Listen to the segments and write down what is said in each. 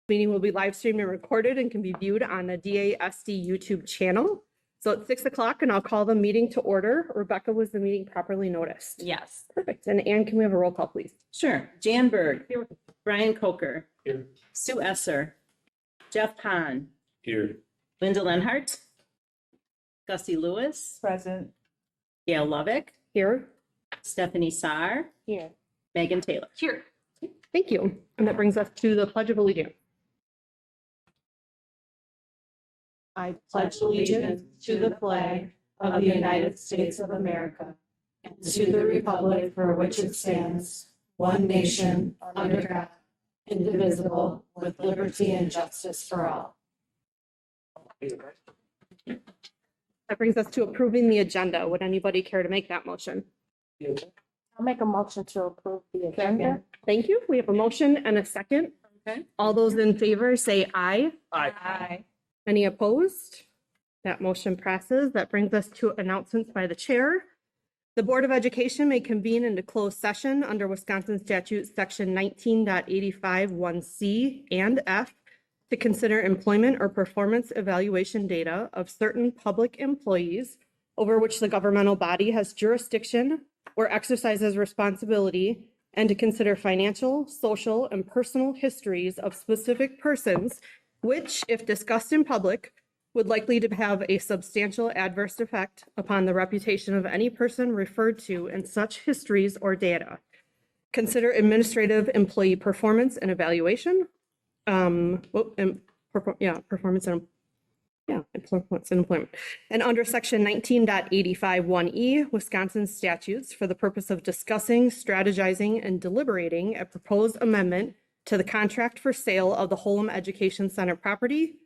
Meeting will be live streamed and recorded and can be viewed on the DASD YouTube channel. So it's 6 o'clock and I'll call the meeting to order. Rebecca, was the meeting properly noticed? Yes. Perfect. And Ann, can we have a roll call, please? Sure. Jan Berg. Here. Brian Coker. Here. Sue Esser. Jeff Hahn. Here. Linda Lenhart. Gussie Lewis. Present. Gail Lovick. Here. Stephanie Saar. Here. Megan Taylor. Here. Thank you. And that brings us to the Pledge of Allegiance. I pledge allegiance to the flag of the United States of America and to the republic for which it stands, one nation, under God, indivisible, with liberty and justice for all. That brings us to approving the agenda. Would anybody care to make that motion? I'll make a motion to approve the agenda. Thank you. We have a motion and a second. Okay. All those in favor say aye. Aye. Any opposed? That motion passes. That brings us to announcements by the chair. The Board of Education may convene into closed session under Wisconsin Statute Section 19.85(1)(c) and F to consider employment or performance evaluation data of certain public employees over which the governmental body has jurisdiction or exercises responsibility, and to consider financial, social, and personal histories of specific persons which, if discussed in public, would likely to have a substantial adverse effect upon the reputation of any person referred to in such histories or data. Consider administrative employee performance and evaluation. Performance and employment. And under section 19.85(1)(e), Wisconsin statutes for the purpose of discussing, strategizing, and deliberating a proposed amendment to the contract for sale of the Holm Education Center property.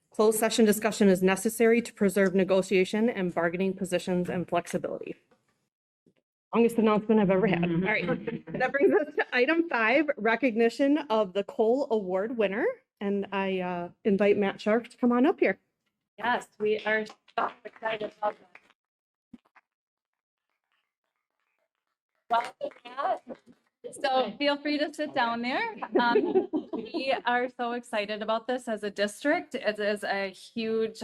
Closed session discussion is necessary to preserve negotiation and bargaining positions and flexibility. Longest announcement I've ever had. All right, that brings us to item 5, recognition of the Cole Award winner. And I invite Matt Sharp to come on up here. Yes, we are so excited about that. Welcome, Matt. So feel free to sit down there. We are so excited about this as a district. It is a huge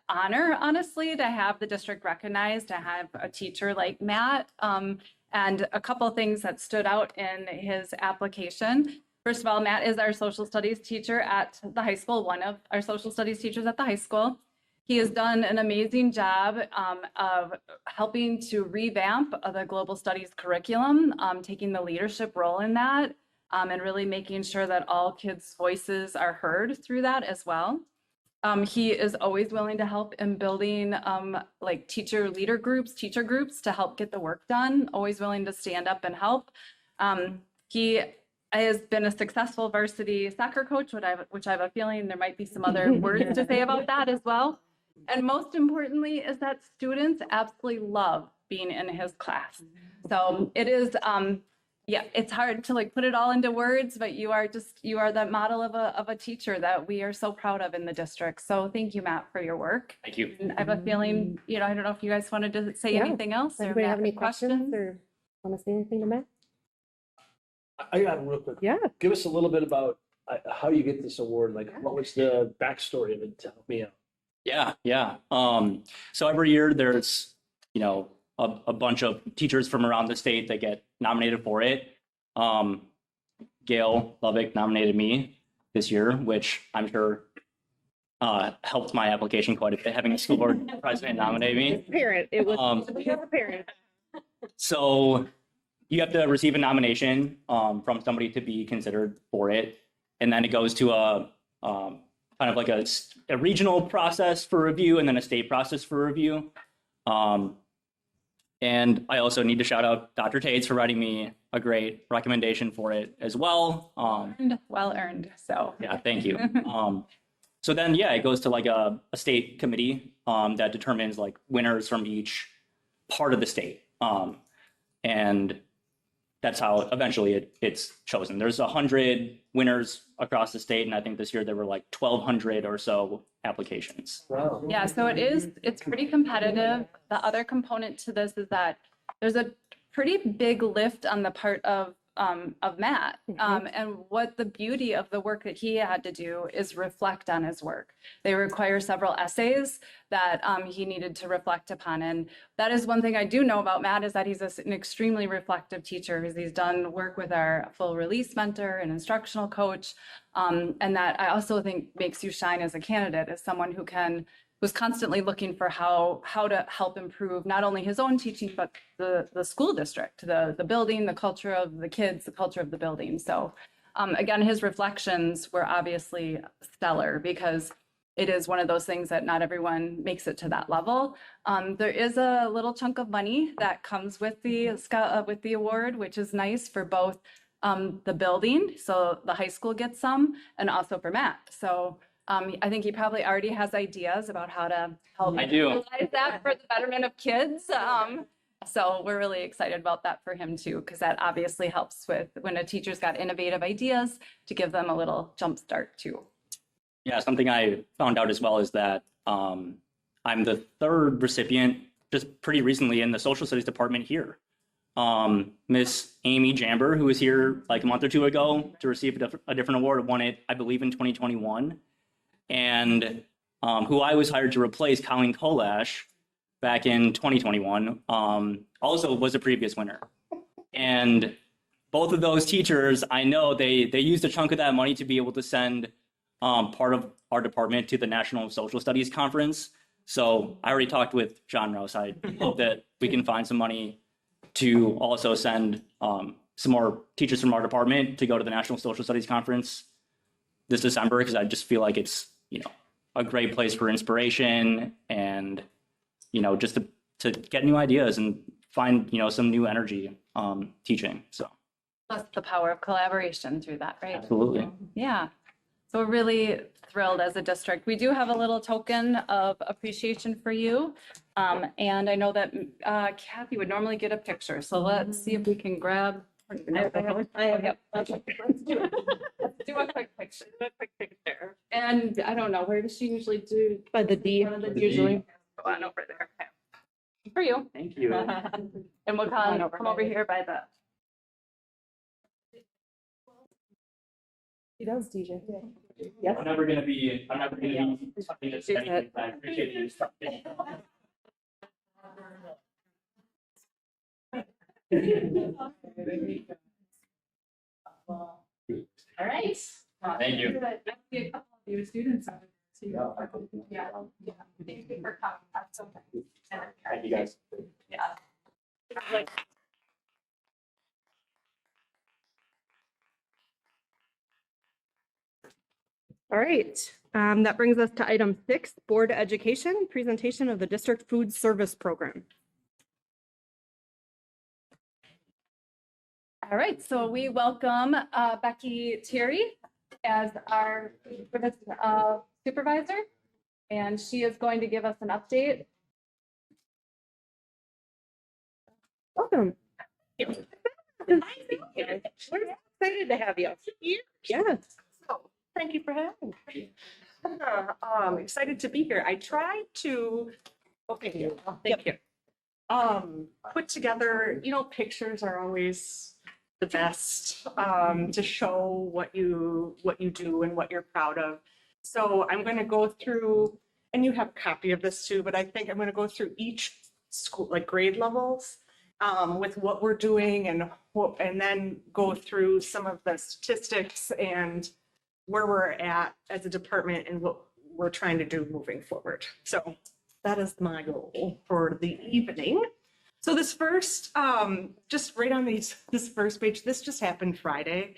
honor, honestly, to have the district recognized, to have a teacher like Matt. And a couple of things that stood out in his application. First of all, Matt is our social studies teacher at the high school, one of our social studies teachers at the high school. He has done an amazing job of helping to revamp the global studies curriculum, taking the leadership role in that, and really making sure that all kids' voices are heard through that as well. He is always willing to help in building like teacher groups to help get the work done, always willing to stand up and help. He has been a successful varsity soccer coach, which I have a feeling there might be some other words to say about that as well. And most importantly is that students absolutely love being in his class. So it is, yeah, it's hard to like put it all into words, but you are that model of a teacher that we are so proud of in the district. So thank you, Matt, for your work. Thank you. And I have a feeling, I don't know if you guys wanted to say anything else. Does Or anybody Matt, have any questions or want to say anything to Matt? I got real quick. Yeah. Give us a little bit about how you get this award. Like, what was the backstory of it to help me out? Yeah. So every year there's, a bunch of teachers from around the state that get nominated for it. Gail Lovick nominated me this year, which I'm sure helped my application quite a bit, having a school board president nominate me. Parent, it was a parent. So you have to receive a nomination from somebody to be considered for it. And then it goes to a kind of like a regional process for review and then a state process for review. And I also need to shout out Dr. Tates for writing me a great recommendation for it as well. Well earned. So yeah, thank you. So then, yeah, it goes to like a state committee that determines like winners from each part of the state. And that's how eventually it's chosen. There's 100 winners across the state, and I think this year there were like 1,200 or so applications. Wow. yeah, so it's pretty competitive. The other component to this is that there's a pretty big lift on the part of Matt. And what the beauty of the work that he had to do is reflect on his work. They require several essays that he needed to reflect upon. And that is one thing I do know about Matt, is that he's an extremely reflective teacher. He's done work with our full release mentor and instructional coach. And that I also think makes you shine as a candidate, as someone who's constantly looking for how to help improve not only his own teaching, but the school district, the building, the culture of the kids, the culture of the building. So again, his reflections were obviously stellar, because it is one of those things that not everyone makes it to that level. There is a little chunk of money that comes with the award, which is nice for both the building, so the high school gets some, and also for Matt. So I think he probably already has ideas about how to help I do. utilize that for the betterment of kids. So we're really excited about that for him too, because that obviously helps with when a teacher's got innovative ideas, to give them a little jump start too. Yeah, something I found out as well is that I'm the third recipient just pretty recently in the social studies department here. Miss Amy Jamber, who was here like a month or two ago to receive a different award, won it, I believe, in 2021. And who I was hired to replace, Colleen Kolash, back in 2021, also was a previous winner. And both of those teachers, I know they used a chunk of that money to be able to send part of our department to the National Social Studies Conference. So I already talked with John Rouse. I hope that we can find some money to also send some more teachers from our department to go to the National Social Studies Conference this December, because I just feel like it's, a great place for inspiration and, just to get new ideas and find, some new energy teaching. So Plus the power of collaboration through that, right? absolutely. Yeah. So we're really thrilled as a district. We do have a little token of appreciation for you. And I know that Kathy would normally get a picture. So let's see if we can grab. Yep. Let's do it. Let's do a quick picture. picture. And I don't know, where does she usually do? By the D, usually. Go on over there. Okay. For you. Thank you. And we'll come over here by the. He does, DJ. I'm never gonna be something that's anything, but I appreciate you. All right. Thank you. See a couple of your students over there too. Yeah. Thank you for coming. That's okay. Thank you, guys. Yeah. All right, that brings us to item 6, Board Education, presentation of the district food service program. All right, so we welcome Becky Terry as our supervisor, and she is going to give us an update. Welcome. We're excited to have you. Yes. Thank you for having me. Excited to be here. I tried to, thank you. Put together, pictures are always the best to show what you do and what you're proud of. So I'm going to go through, and you have a copy of this too, but I think I'm going to go through each school, like grade levels, with what we're doing and then go through some of the statistics and where we're at as a department and what we're trying to do moving forward. So that is my goal for the evening. So this first, just right on this first page, this just happened Friday.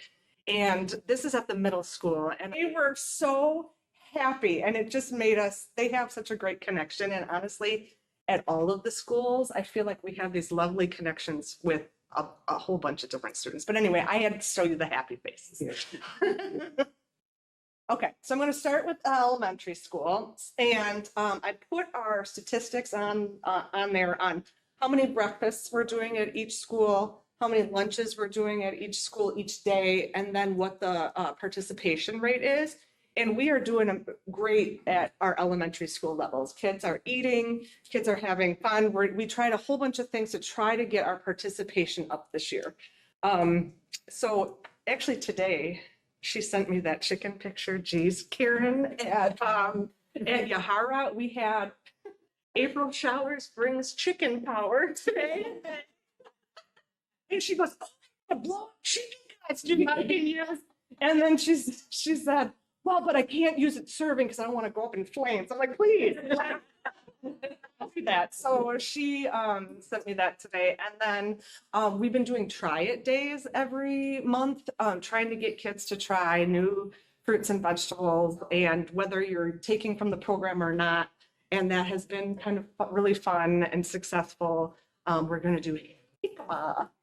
And this is at the middle school. And they were so happy. And it just made us, they have such a great connection. And honestly, at all of the schools, I feel like we have these lovely connections with a whole bunch of different students. But anyway, I had to show you the happy faces. Okay, so I'm going to start with elementary school, and I put our statistics on there on how many breakfasts we're doing at each school, how many lunches we're doing at each school each day, and then what the participation rate is. And we are doing great at our elementary school levels. Kids are eating, kids are having fun. We tried a whole bunch of things to try to get our participation up this year. So actually today, she sent me that chicken picture. Geez, Karen, at Yahara, we had April Showers brings chicken power today. And she goes, oh, I blow up chicken costume I can use. And then she said, well, but I can't use it serving because I don't want to go up in flames. I'm like, please. I'll do that. So she sent me that today. And then we've been doing try it days every month, trying to get kids to try new fruits and vegetables, and whether you're taking from the program or not. And that has been kind of really fun and successful. We're going to do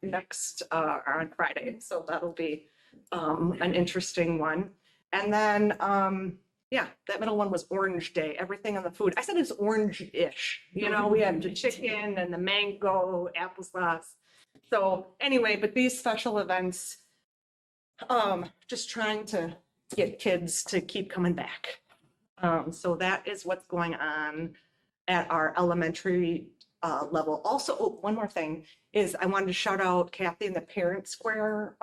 next on Friday, so that'll be an interesting one. And then yeah, that middle one was Orange Day. Everything on the food, I said it's orange-ish. You know, we had the chicken and the mango, applesauce. So anyway, but these special events, just trying to get kids to keep coming back. So that is what's going on at our elementary level. Also, oh, one more thing is I wanted to shout out Kathy and the Parent Square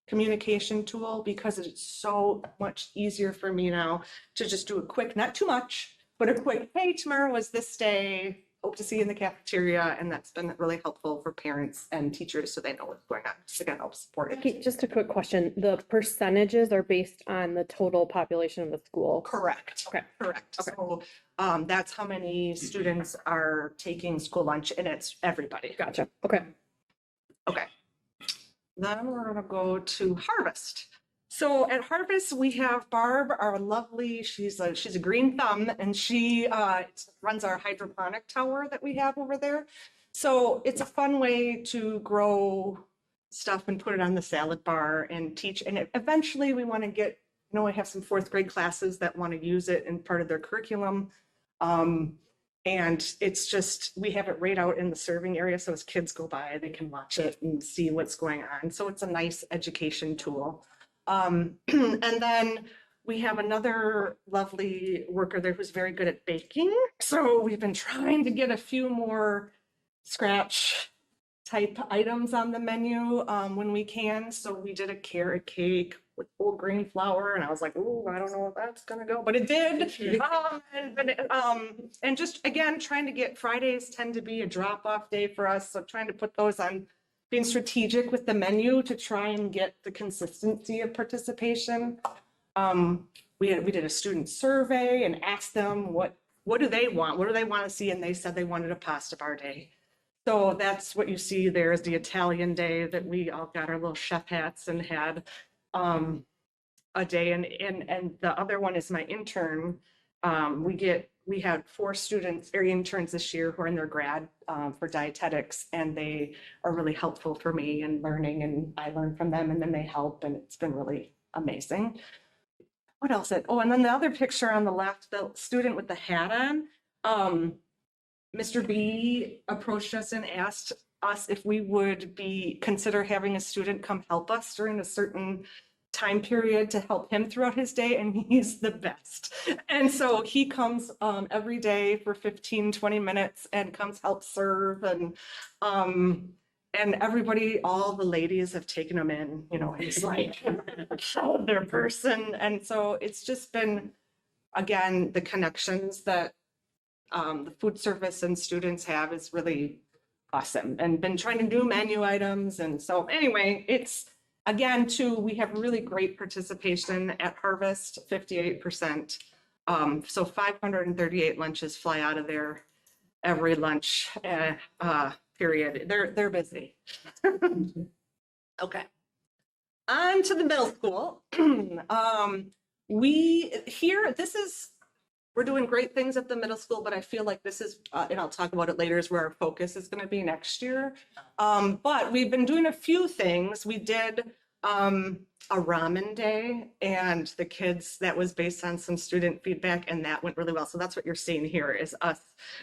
communication tool, because it's so much easier for me now to just do a quick, not too much, but a quick, hey, tomorrow is this day, hope to see you in the cafeteria. And that's been really helpful for parents and teachers so they know what's going on. So again, help support Okay, it. just a quick question. The percentages are based on the total population of the school. Correct. Okay. Correct. Okay. So that's how many students are taking school lunch, and it's everybody. Gotcha. Okay. Okay. Then we're gonna go to Harvest. So at Harvest, we have Barb, our lovely, she's a green thumb, and she runs our hydroponic tower that we have over there. So it's a fun way to grow stuff and put it on the salad bar and teach. And eventually we want to get, I have some fourth grade classes that want to use it in part of their curriculum. And it's just, we have it right out in the serving area. So as kids go by, they can watch it and see what's going on. So it's a nice education tool. And then we have another lovely worker there who's very good at baking. So we've been trying to get a few more scratch type items on the menu when we can. So we did a carrot cake with whole grain flour, and I was like, oh, I don't know if that's gonna go, but it did. And just again, trying to get, Fridays tend to be a drop-off day for us, so trying to put those on, being strategic with the menu to try and get the consistency of participation. We did a student survey and asked them what do they want? What do they want to see? And they said they wanted a pasta bar day. So that's what you see there is the Italian day that we all got our little chef hats and had a day. And the other one is my intern. We had 4 students, or interns this year who are in their grad for dietetics, and they are really helpful for me in learning, and I learn from them, and then they help, and it's been really amazing. What else? Oh, and then the other picture on the left, the student with the hat on, Mr. B approached us and asked us if we would consider having a student come help us during a certain time period to help him throughout his day, and he's the best. And so he comes every day for 15-20 minutes and comes help serve, and everybody, all the ladies have taken him in, he's like their person. And so it's just been, again, the connections that the food service and students have is really awesome, and been trying to do menu items. And so anyway, it's, again, too, we have really great participation at Harvest, 58%. So 538 lunches fly out of there every lunch period. They're busy. Okay. On to the middle school. We're doing great things at the middle school, but I feel like this is, and I'll talk about it later, is where our focus is going to be next year. But we've been doing a few things. We did a ramen day, and the kids, that was based on some student feedback, and that went really well. So that's what you're seeing here is us.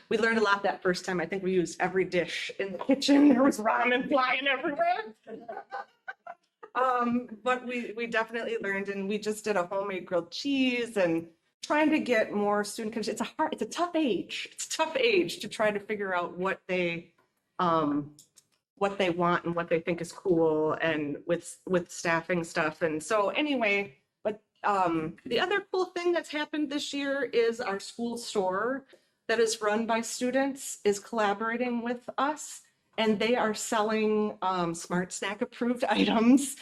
We learned a lot that first time. I think we used every dish in the kitchen. There was ramen flying everywhere. But we definitely learned, and we just did a homemade grilled cheese and trying to get more student, because it's a tough age. It's a tough age to try to figure out what they what they want and what they think is cool and with staffing stuff. And so anyway, but the other cool thing that's happened this year is our school store that is run by students is collaborating with us, and they are selling Smart Snack approved items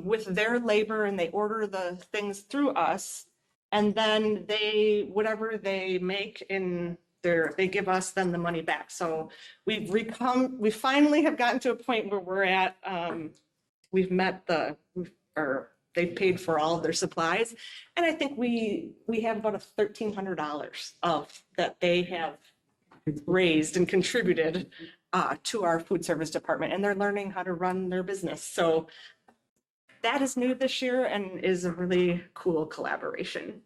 with their labor, and they order the things through us. And then they, whatever they make in their, they give us then the money back. So we finally have gotten to a point where we're at, we've met or they've paid for all of their supplies. And I think we have about $1,300 of that they have raised and contributed to our food service department, and they're learning how to run their business. So that is new this year and is a really cool collaboration.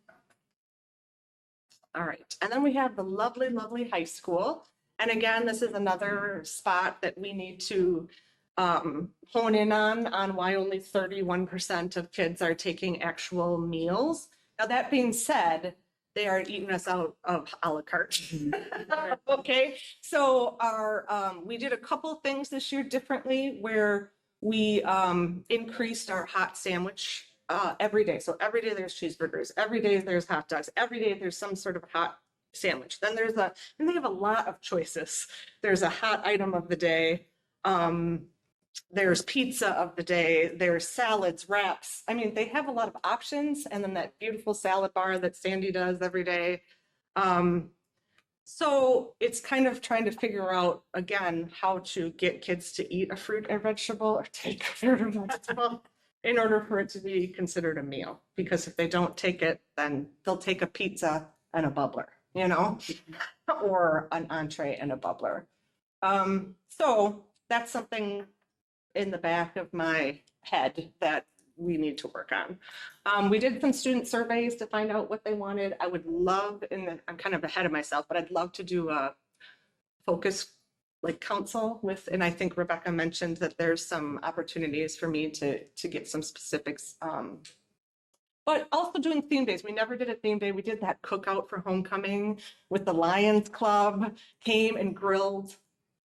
All right, and then we have the lovely, lovely high school. And again, this is another spot that we need to hone in on why only 31% of kids are taking actual meals. Now, that being said, they are eating us out of a la carte. Okay, so we did a couple things this year differently where we increased our hot sandwich every day. So every day there's cheeseburgers, every day there's hot dogs, every day there's some sort of hot sandwich. Then and they have a lot of choices. There's a hot item of the day. There's pizza of the day, there's salads, wraps. I mean, they have a lot of options, and then that beautiful salad bar that Sandy does every day. So it's kind of trying to figure out, again, how to get kids to eat a fruit or vegetable or take a fruit or vegetable in order for it to be considered a meal. Because if they don't take it, then they'll take a pizza and a bubbler, you know, or an entree and a bubbler. So that's something in the back of my head that we need to work on. We did some student surveys to find out what they wanted. I would love, I'm kind of ahead of myself, but I'd love to do a focus like council with, and I think Rebecca mentioned that there's some opportunities for me to get some specifics. But also doing theme days. We never did a theme day. We did that cookout for homecoming with the Lions Club, came and grilled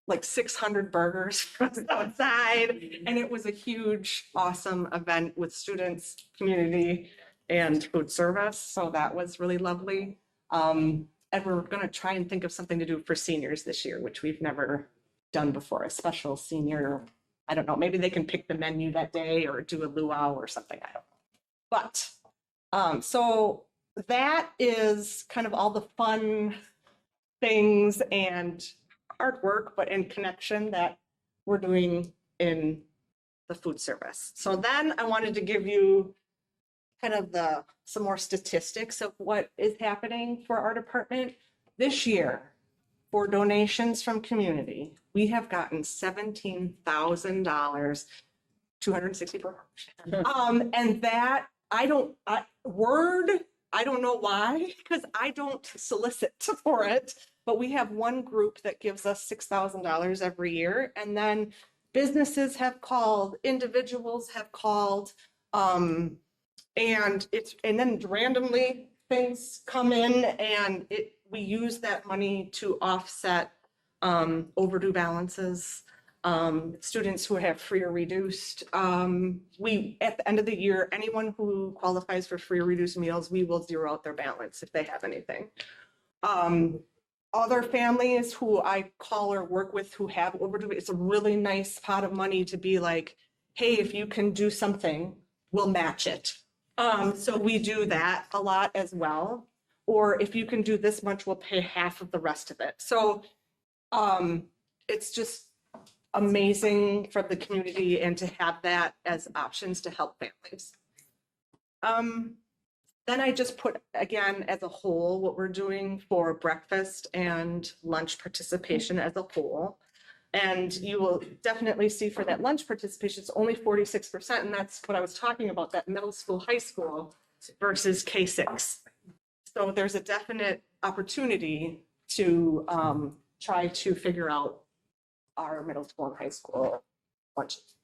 like 600 burgers from outside. And it was a huge, awesome event with students, community, and food service. So that was really lovely. And we're gonna try and think of something to do for seniors this year, which we've never done before, a special senior, I don't know, maybe they can pick the menu that day or do a luau or something, I don't know. But, so that is kind of all the fun things and hard work, but in connection that we're doing in the food service. So then I wanted to give you kind of some more statistics of what is happening for our department. This year, for donations from community, we have gotten $17,000, 264. And that, I don't know why, because I don't solicit for it. But we have one group that gives us $6,000 every year. And then businesses have called, individuals have called, and then randomly things come in and we use that money to offset overdue balances, students who have free or reduced. We, at the end of the year, anyone who qualifies for free or reduced meals, we will zero out their balance if they have anything. Other families who I call or work with who have overdue, it's a really nice pot of money to be like, hey, if you can do something, we'll match it. So we do that a lot as well. Or if you can do this much, we'll pay half of the rest of it. So it's just amazing for the community and to have that as options to help families. Then I just put, again, as a whole, what we're doing for breakfast and lunch participation as a whole. And you will definitely see for that lunch participation, it's only 46%. And that's what I was talking about, that middle school, high school versus K-6. So there's a definite opportunity to try to figure out our middle school and high school lunches.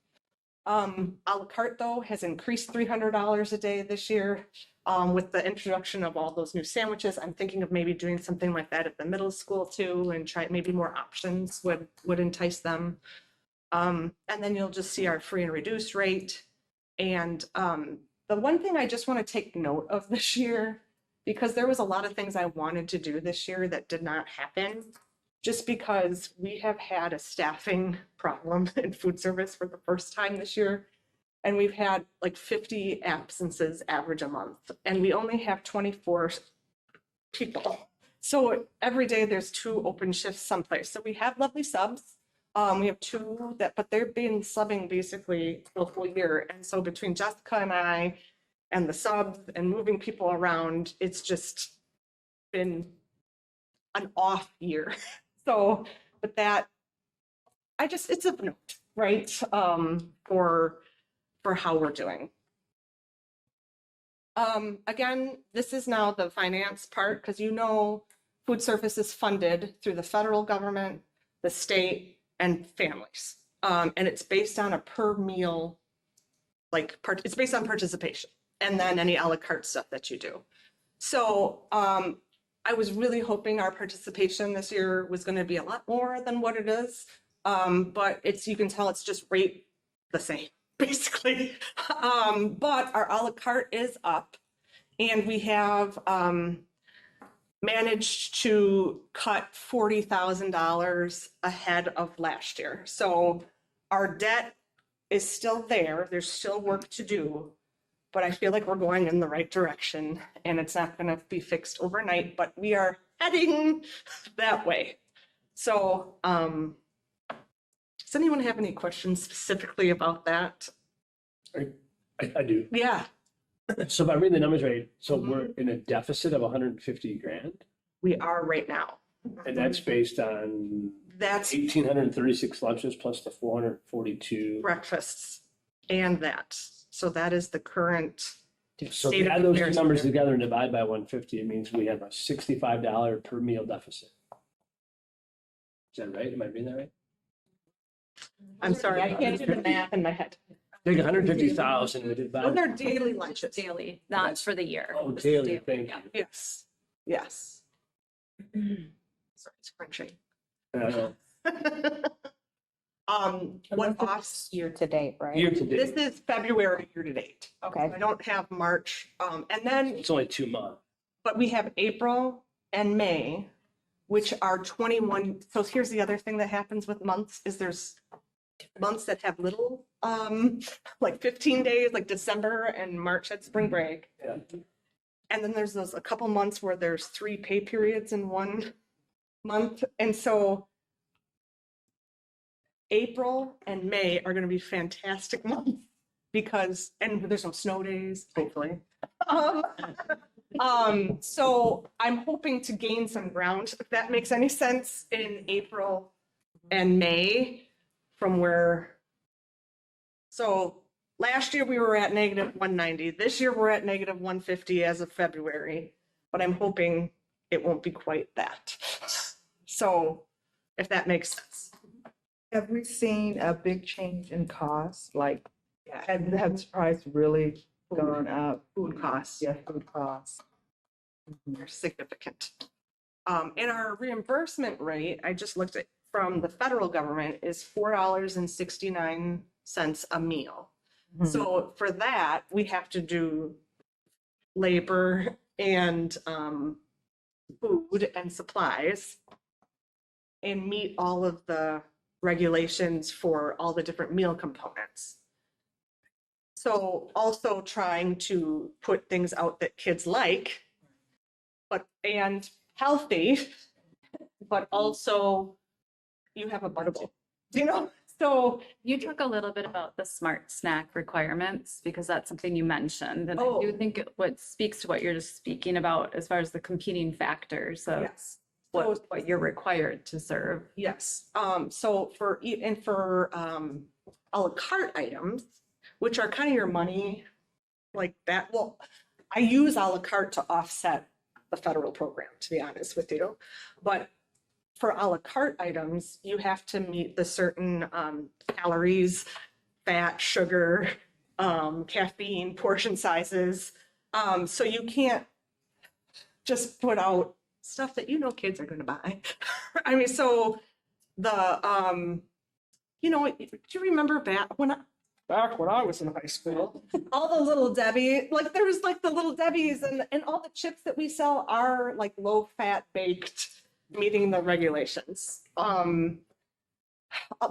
A la carte, though, has increased $300 a day this year. With the introduction of all those new sandwiches, I'm thinking of maybe doing something like that at the middle school too, and try maybe more options would entice them. And then you'll just see our free and reduced rate. And the one thing I just want to take note of this year, because there was a lot of things I wanted to do this year that did not happen, just because we have had a staffing problem in food service for the first time this year. And we've had like 50 absences average a month, and we only have 24 people. So every day there's 2 open shifts someplace. So we have lovely subs. We have 2 that, but they've been subbing basically the whole year. And so between Jessica and I and the subs and moving people around, it's just been an off year. So, but that, it's a note, right? For how we're doing. Again, this is now the finance part, because food service is funded through the federal government, the state, and families. And it's based on a per meal, it's based on participation, and then any a la carte stuff that you do. So I was really hoping our participation this year was going to be a lot more than what it is. But you can tell it's just rate the same, basically. But our a la carte is up, and we have managed to cut $40,000 ahead of last year. So our debt is still there. There's still work to do, but I feel like we're going in the right direction, and it's not going to be fixed overnight, but we are heading that way. So does anyone have any questions specifically about that? I do. Yeah, So if I read the numbers right, so Mhm. we're in a deficit of 150 grand, we are right now. and that's based on That's 1,836 lunches plus the 442. breakfasts and that. So that is the current So if state you of add those 2 affairs numbers here. together and divide by 150, it means we have a $65 per meal deficit. Is that right? Am I reading that right? I'm sorry, I can't do the math in my head. Take 150,000 and divide. Those are daily lunches. Daily, not for the year. Oh, Just daily, thank you. Yes, yes. Sorry, it's crunching. What offs, Year to date, right? Year to this date, is February year to date. Okay. I don't have March. And then, it's only 2 months. but we have April and May, which are 21. So here's the other thing that happens with months is there's months that have little, like 15 days, like December and March at spring break. Yeah. And then there's a couple months where there's 3 pay periods in one month. And so April and May are going to be fantastic months because, and there's no snow days, hopefully. So I'm hoping to gain some ground, if that makes any sense, in April and May from where. So last year we were at negative 190. This year we're at negative 150 as of February, but I'm hoping it won't be quite that. So if that makes sense. Have we seen a big change in cost? Like, has price really gone up? Food costs. Yeah, food costs. Are significant. And our reimbursement rate, I just looked at from the federal government, is $4.69 a meal. So for that, we have to do labor and food and supplies and meet all of the regulations for all the different meal components. So also trying to put things out that kids like, and healthy, but also you have a budget, so. You talk a little bit about the smart snack requirements because that's something you mentioned. And I do Oh. think what speaks to what you're just speaking about as far as the competing factors of Yes. So what you're required to serve. yes, so for a la carte items, which are kind of your money, like that, well, I use a la carte to offset the federal program, to be honest with you. But for a la carte items, you have to meet the certain calories, fat, sugar, caffeine, portion sizes. So you can't just put out stuff that kids are going to buy. I mean, so the you know, do you remember back when I was in high school, all the little Debbie, like there was like the little Debbies and all the chips that we sell are like low fat baked, meeting the regulations.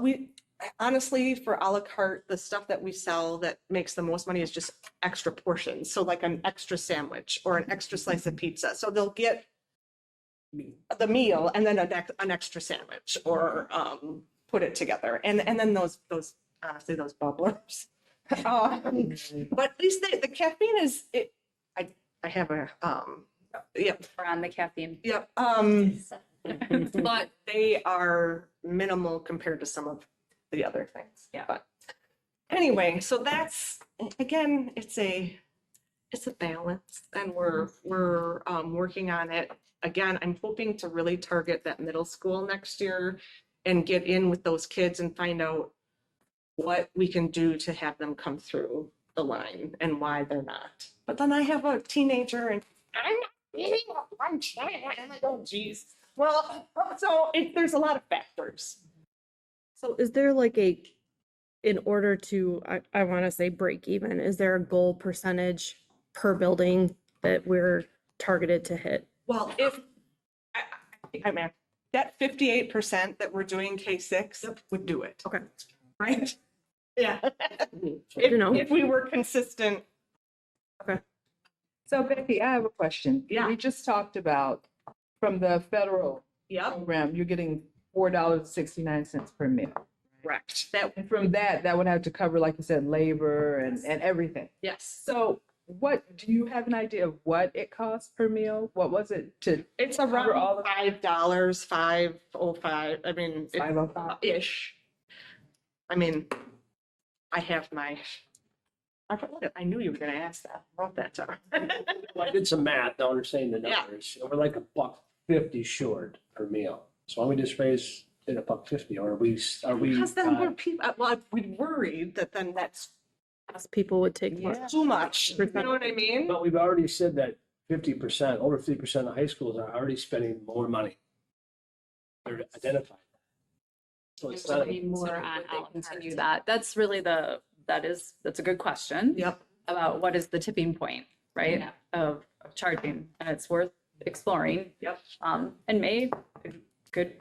We honestly, for a la carte, the stuff that we sell that makes the most money is just extra portions. So like an extra sandwich or an extra slice of pizza. So they'll get the meal and then an extra sandwich or put it together. And then those honestly, those bubblers. But at least the caffeine is it. I have a yep. We're on the caffeine. Yep. But they are minimal compared to some of the other things. Yeah. But anyway, so that's, again, it's a balance and we're working on it. Again, I'm hoping to really target that middle school next year and get in with those kids and find out what we can do to have them come through the line and why they're not. But then I have a teenager and I'm trying, and I go, geez. Well, so there's a lot of factors. So is there like in order to, I want to say break even, is there a goal percentage per building that we're targeted to hit? Well, if, I mean, that 58% that we're doing K6 would do it. Okay. Right? Yeah. You know. If we were consistent. So Becky, I have a question. Yeah. We just talked about from the federal Yep. program, you're getting $4.69 per meal. Correct. That, And from that would have to cover, like you said, labor and everything. yes. So what, do you have an idea of what it costs per meal? What was it to It's cover around all of $5, $5.05. I mean, it- 505? ish. I mean, I have my, I knew you were gonna ask that. I wrote that down. Well, I did some math, don't understand the Yeah. numbers, and we're like $1.50 short per meal. So why don't we just raise it $1.50, or are we? Because then we're people, well, we'd worried that then that's People would take more. too much. You know what I mean? But we've already said that 50%, over 50% of high schools are already spending more money. They're identified. So it's not, Maybe more on, I'll continue that. That's really that's a good question. Yep. About what is the tipping point, right? Of charging, and it's worth exploring. Yep. And could,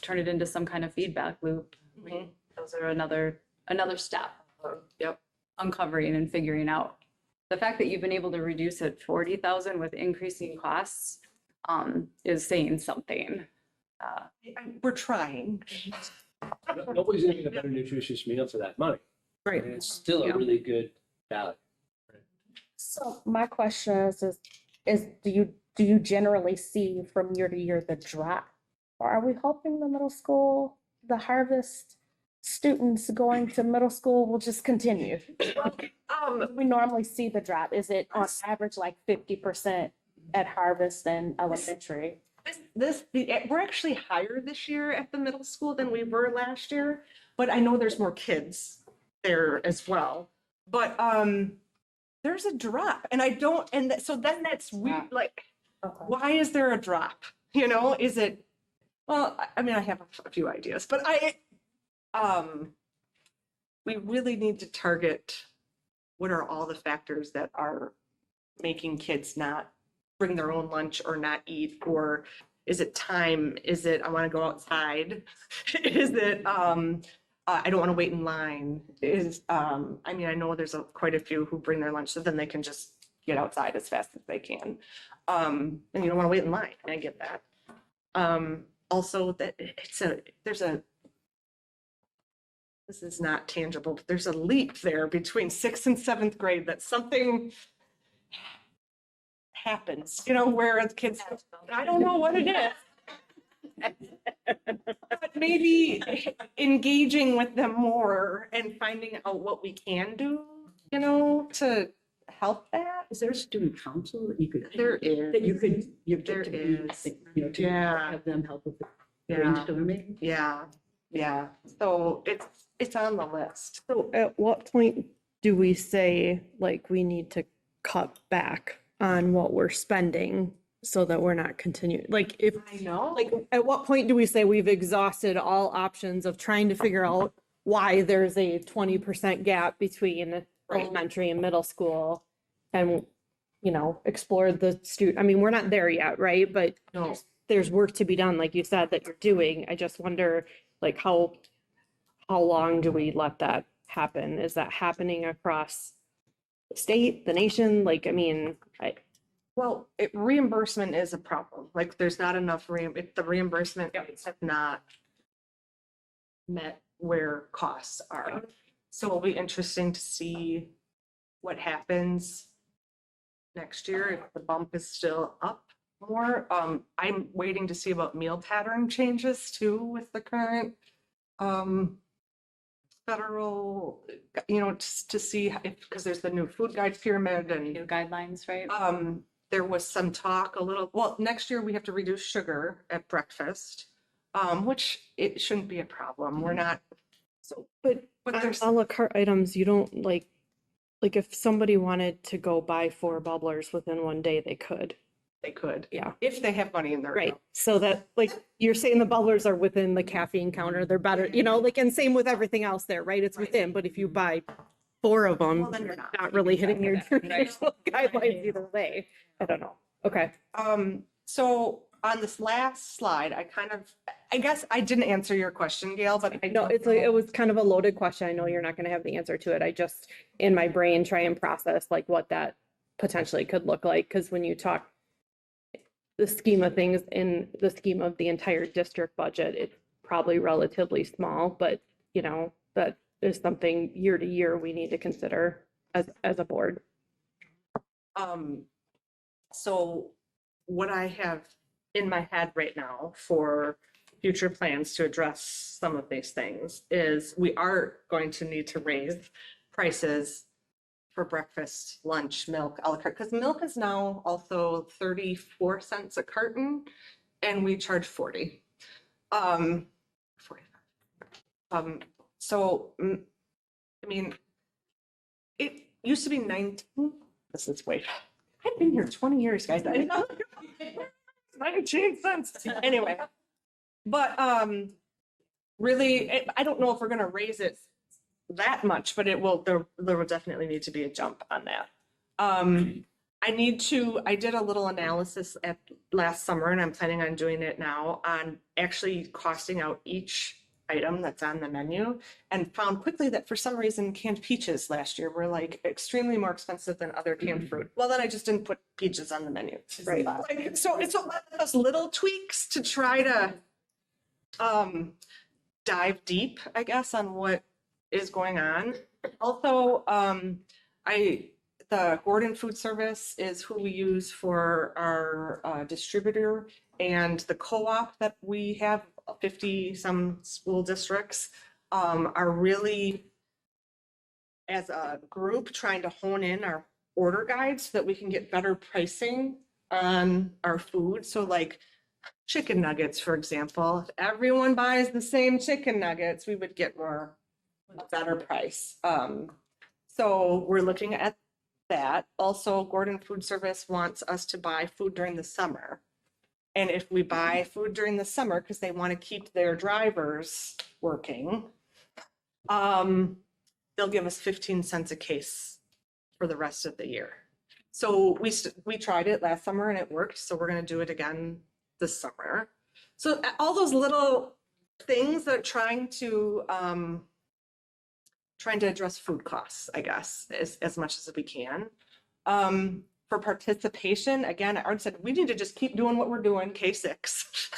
turn it into some kind of feedback loop. Mhm. Those are another step of Yep. uncovering and figuring out. The fact that you've been able to reduce it 40,000 with increasing costs is saying something. We're trying. nobody's gonna get a better nutritious meal for that money. Right. And it's still a Yeah. really good value. So my question is do you generally see from year to year the drop? Or are we hoping the middle school, the harvest students going to middle school will just continue? We normally see the drop. Is it on average like 50% at harvest and elementary? We're actually higher this year at the middle school than we were last year, but I know there's more kids there as well. But there's a drop and so then that's weird, like, Okay. why is there a drop? Is it, well, I mean, I have a few ideas, but we really need to target what are all the factors that are making kids not bring their own lunch or not eat, or is it time? Is it, I want to go outside? Is it, I don't want to wait in line? I mean, I know there's quite a few who bring their lunch so then they can just get outside as fast as they can. And you don't want to wait in line. I get that. Also that this is not tangible, but there's a leap there between 6th and 7th grade that something happens, where kids, I don't know what it is. But maybe engaging with them more and finding out what we can do, to help that. Is there a student council that you could? There is. That you could, There to be, is. to Yeah. have them help with the Yeah, brainstorming? yeah. So it's on the list. So at what point do we say, like, we need to cut back on what we're spending so that we're not continuing? Like, if, I know. like, at what point do we say we've exhausted all options of trying to figure out why there's a 20% gap between elementary and middle school. And, explore the I mean, we're not there yet, right? But No. there's work to be done, like you said, that you're doing. I just wonder, like, how long do we let that happen? Is that happening across the state, the nation? Like, I mean, Well, reimbursement is a problem. Like, there's not enough if the reimbursement rates have not met where costs are. So it'll be interesting to see what happens next year if the bump is still up more. I'm waiting to see about meal pattern changes too with the current federal, just to see if, because there's the new food guide pyramid and New guidelines, right? there was some talk well, next year we have to reduce sugar at breakfast, which it shouldn't be a problem. We're not, so, but but on there's, a la carte items, you don't like if somebody wanted to go buy 4 bubblers within one day, they could. they could, Yeah. if they have money in their Right. account. So that, like, you're saying the bubblers are within the caffeine counter, they're better, like, and same with everything else there, right? It's within, but if you buy 4 of them, Well, then you're not. not really hitting your Right. nutritional guidelines either way. I don't know. Okay. So on this last slide, I guess I didn't answer your question, Gail, but I No, don't it know. was kind of a loaded question. I know you're not going to have the answer to it. I just, in my brain, try and process like what that potentially could look like. Because when you talk the scheme of things in the scheme of the entire district budget, it's probably relatively small, but that is something year to year we need to consider as a board. So what I have in my head right now for future plans to address some of these things is we are going to need to raise prices for breakfast, lunch, milk, a la carte, because milk is now also 34 cents a carton and we charge 40. 45. I mean, it used to be 19. This is way, I've been here 20 years, guys. 19 cents. Anyway, but really, I don't know if we're gonna raise it that much, but there will definitely need to be a jump on that. I did a little analysis last summer, and I'm planning on doing it now on actually costing out each item that's on the menu, and found quickly that for some reason canned peaches last year were like extremely more expensive than other canned fruit. Well, then I just didn't put peaches on the menu. Right. Like, so it's those little tweaks to try to dive deep, I guess, on what is going on. Also, the Gordon Food Service is who we use for our distributor, and the co-op that we have, 50 some school districts, are really, as a group, trying to hone in our order guides so that we can get better pricing on our food. So like chicken nuggets, for example, if everyone buys the same chicken nuggets, we would get a better price. So we're looking at that. Also, Gordon Food Service wants us to buy food during the summer. And if we buy food during the summer, because they want to keep their drivers working, they'll give us 15 cents a case for the rest of the year. So we tried it last summer and it worked. So we're going to do it again this summer. So all those little things that are trying to address food costs, I guess, as much as we can. For participation, again, I already said we need to just keep doing what we're doing, K-6,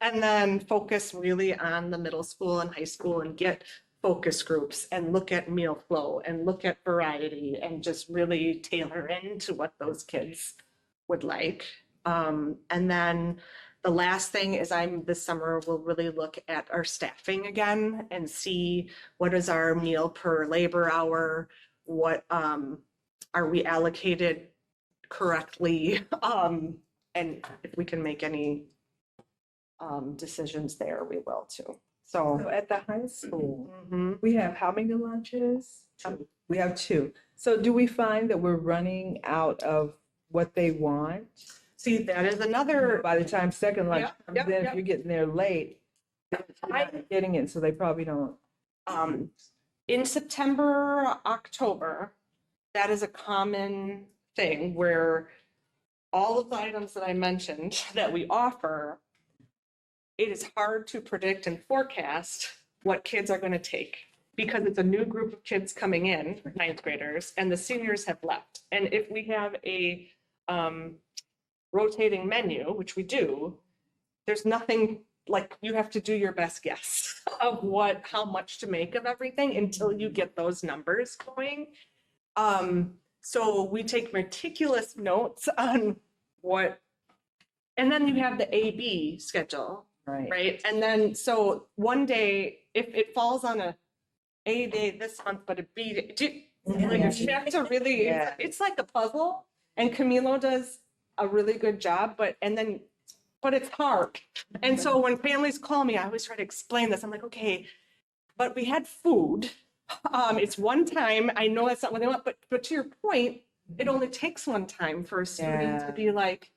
and then focus really on the middle school and high school and get focus groups and look at meal flow and look at variety and just really tailor into what those kids would like. And then the last thing is this summer will really look at our staffing again and see what is our meal per labor hour, what are we allocated correctly, and if we can make any decisions there, we will too. So So at the high school, mhm. we have how many lunches? 2. We have 2. So do we find that we're running out of what they want? See, that is another, By the time second lunch Yep, comes yep, in, if yep. you're getting there late, they're not getting it, so they probably don't. In September, October, that is a common thing where all of the items that I mentioned that we offer, it is hard to predict and forecast what kids are going to take because it's a new group of kids coming in, ninth graders, and the seniors have left. And if we have a rotating menu, which we do, there's nothing, like, you have to do your best guess of how much to make of everything until you get those numbers going. So we take meticulous notes on what, and then you have the A-B schedule, Right. right? And then, so one day, if it falls on a A day this month, but a B day, like, you have to really, Yeah. it's like a puzzle. And Camilo does a really good job, but it's hard. And so when families call me, I always try to explain this. I'm like, okay, but we had food. It's one time. I know that's not what they want, but to your point, it only takes one time for a student Yeah. to be like,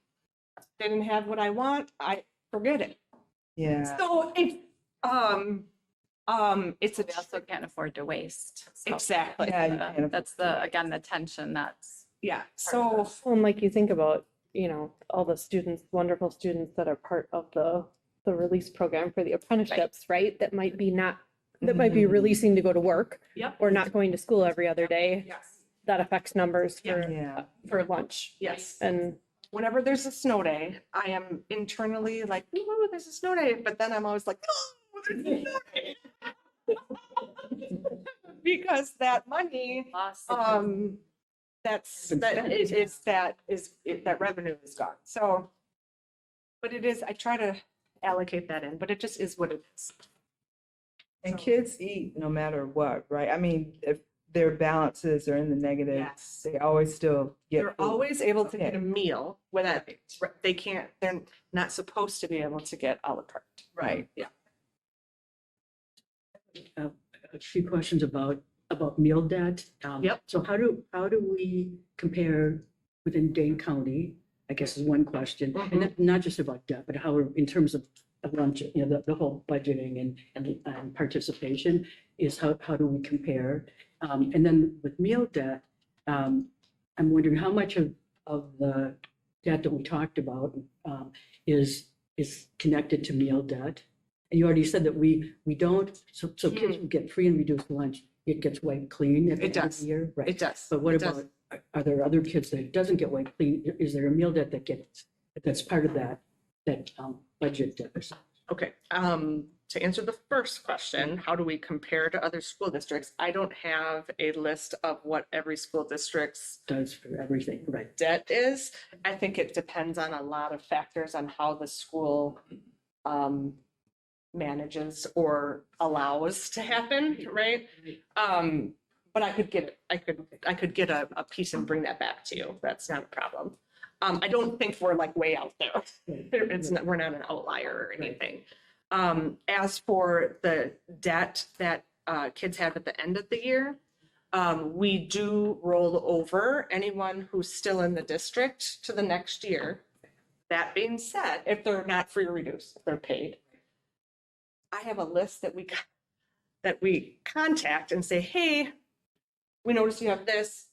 they didn't have what I want. I forget it. Yeah. So it's We also can't afford to waste. So exactly. Yeah, you can't That's again, the tension that's. Yeah. So Well, and like you think about, all the students, wonderful students that are part of the release program for the apprenticeships, right? That might be releasing to go to work yep. or not going to school every other day. Yes. That affects numbers Yeah. for lunch. Yes. And Whenever there's a snow day, I am internally like, ooh, there's a snow day. But then I'm always like, oh, there's a snow day. Because that money, that revenue is gone. So, but it is, I try to allocate that in, but it just is what it is. And kids eat no matter what, right? I mean, if their balances are in the negative, Yes. they always still get. They're food. always able to get Okay. a meal without, they're not supposed to be able to get a la carte. Right. Yeah. A few questions about meal debt. Yep. So how do we compare within Dane County? I guess is one question, and not just about debt, but how in terms of lunch, the whole budgeting and participation is how do we compare? And then with meal debt, I'm wondering how much of the debt that we talked about is connected to meal debt. And you already said that we don't, so kids who get free and reduced lunch, it gets wiped clean at the It end of does. the year, right? It does. But what It does. about, are there other kids that it doesn't get wiped clean? Is there a meal debt that's part of that budget deficit? Okay, to answer the first question, how do we compare to other school districts? I don't have a list of what every school district's Does for everything, right? debt is. I think it depends on a lot of factors on how the school manages or allows to happen, right? But I could get a piece and bring that back to you. That's not a problem. I don't think we're like way out there. We're not an outlier or anything. As for the debt that kids have at the end of the year, we do roll over anyone who's still in the district to the next year. That being said, if they're not free or reduced, they're paid. I have a list that we contact and say, hey, we noticed you have this.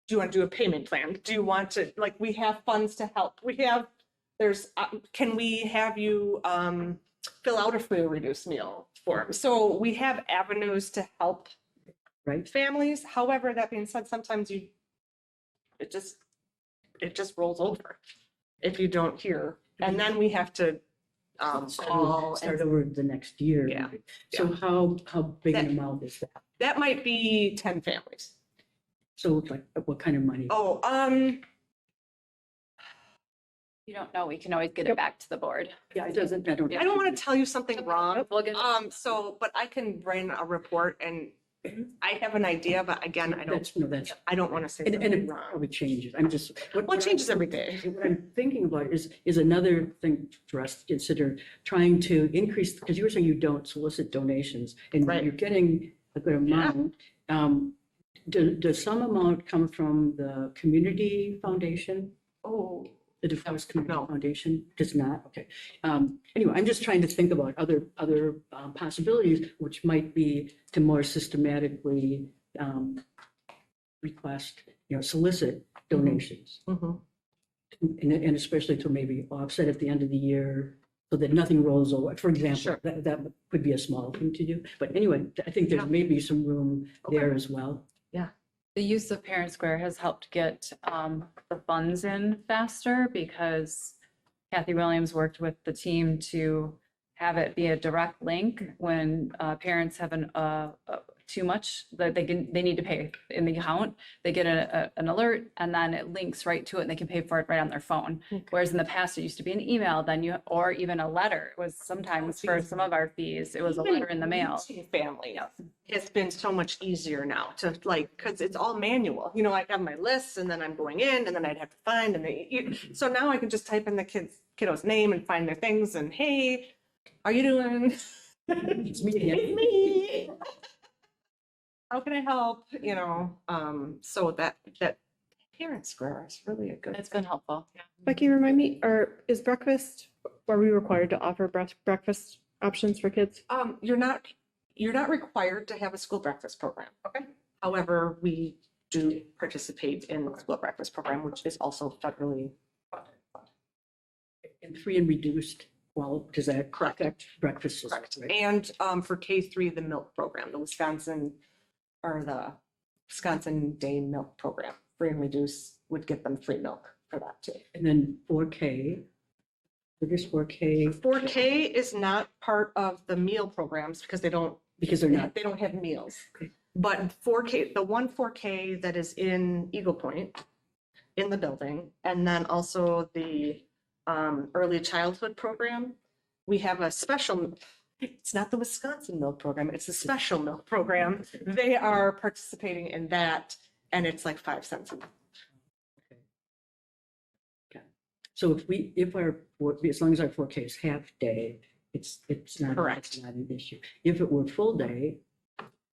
Do you want to do a payment plan? Do you want to, like, we have funds to help. Can we have you fill out a free or reduced meal form? So we have avenues to help families. However, that being said, sometimes it just rolls over if you don't hear. And then we have to call. Start over the next year. Yeah, So how big an amount is that? That might be 10 families. So like what kind of money? Oh, You don't know, we can always get it back to the board. Yeah, it doesn't, I don't. I don't want to tell you something wrong. We'll get- But I can bring a report and I have an idea, but again, I don't want to say And something it wrong. probably changes. I'm just. Well, it changes every day. What I'm thinking about is another thing for us to consider, trying to increase, because you were saying you don't solicit donations and Right. you're getting a good amount. Does some amount come from the community foundation? Oh, The DeForest Community No. Foundation does not, okay. Anyway, I'm just trying to think about other possibilities, which might be to more systematically request, solicit donations. Mhm. And especially to maybe offset at the end of the year so that nothing rolls over. For example, Sure. that could be a small thing to do. But anyway, I think there Yeah. may be some room Okay. there as well. The use of Parent Square has helped get the funds in faster because Kathy Williams worked with the team to have it be a direct link when parents have too much that they need to pay in the account. They get an alert and then it links right to it and they can pay for it right on their phone. Whereas in the past, it used to be an email, or even a letter. It was sometimes for some of our fees, it was a letter in the mail. Family, it's been so much easier now to because it's all manual. I have my lists and then I'm going in and then I'd have to find so now I can just type in the kiddo's name and find their things and hey, how you doing? It's me again. It's me. How can I help? So that Parent Square is really a good. It's been helpful. Becky, remind me, is breakfast, are we required to offer breakfast options for kids? You're not required to have a school breakfast program. Okay. However, we do participate in the school breakfast program, which is also federally funded. And free and reduced, well, does that Correct. affect breakfast? as well, Correct. right? And for K-3, the milk program, the Wisconsin Day Milk Program, free and reduced would get them free milk for that too. And then 4K, what is 4K? 4K is not part of the meal programs because they don't Because they're not, have meals. Okay. But 4K, the 4K that is in Eagle Point, in the building, and then also the early childhood program, we have a special, it's not the Wisconsin milk program, it's a special milk program. They are participating in that, and it's like 5 cents a month. so as long as our 4K is half day, it's not. Correct. It's not an issue. If it were full day,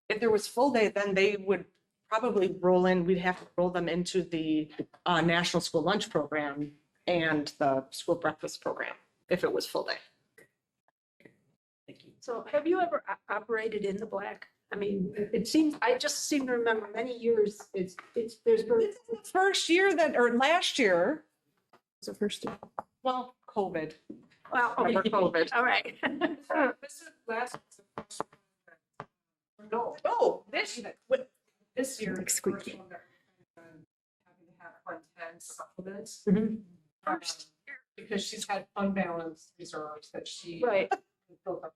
If there was full day, then they would probably we'd have to roll them into the National School Lunch Program and the school breakfast program, if it was full day. thank you. So have you ever operated in the black? I mean, it seems, I just seem to remember many years, there's very. This is the first year or last year, It's the first year. well, COVID. Well, Remember okay. COVID. All right. This is last. No, Oh, this year. Like the squeaky. first one that we've done, having to have fund 10 supplements. Mm-hmm. Because she's had fund balance reserves that she. Right. built up.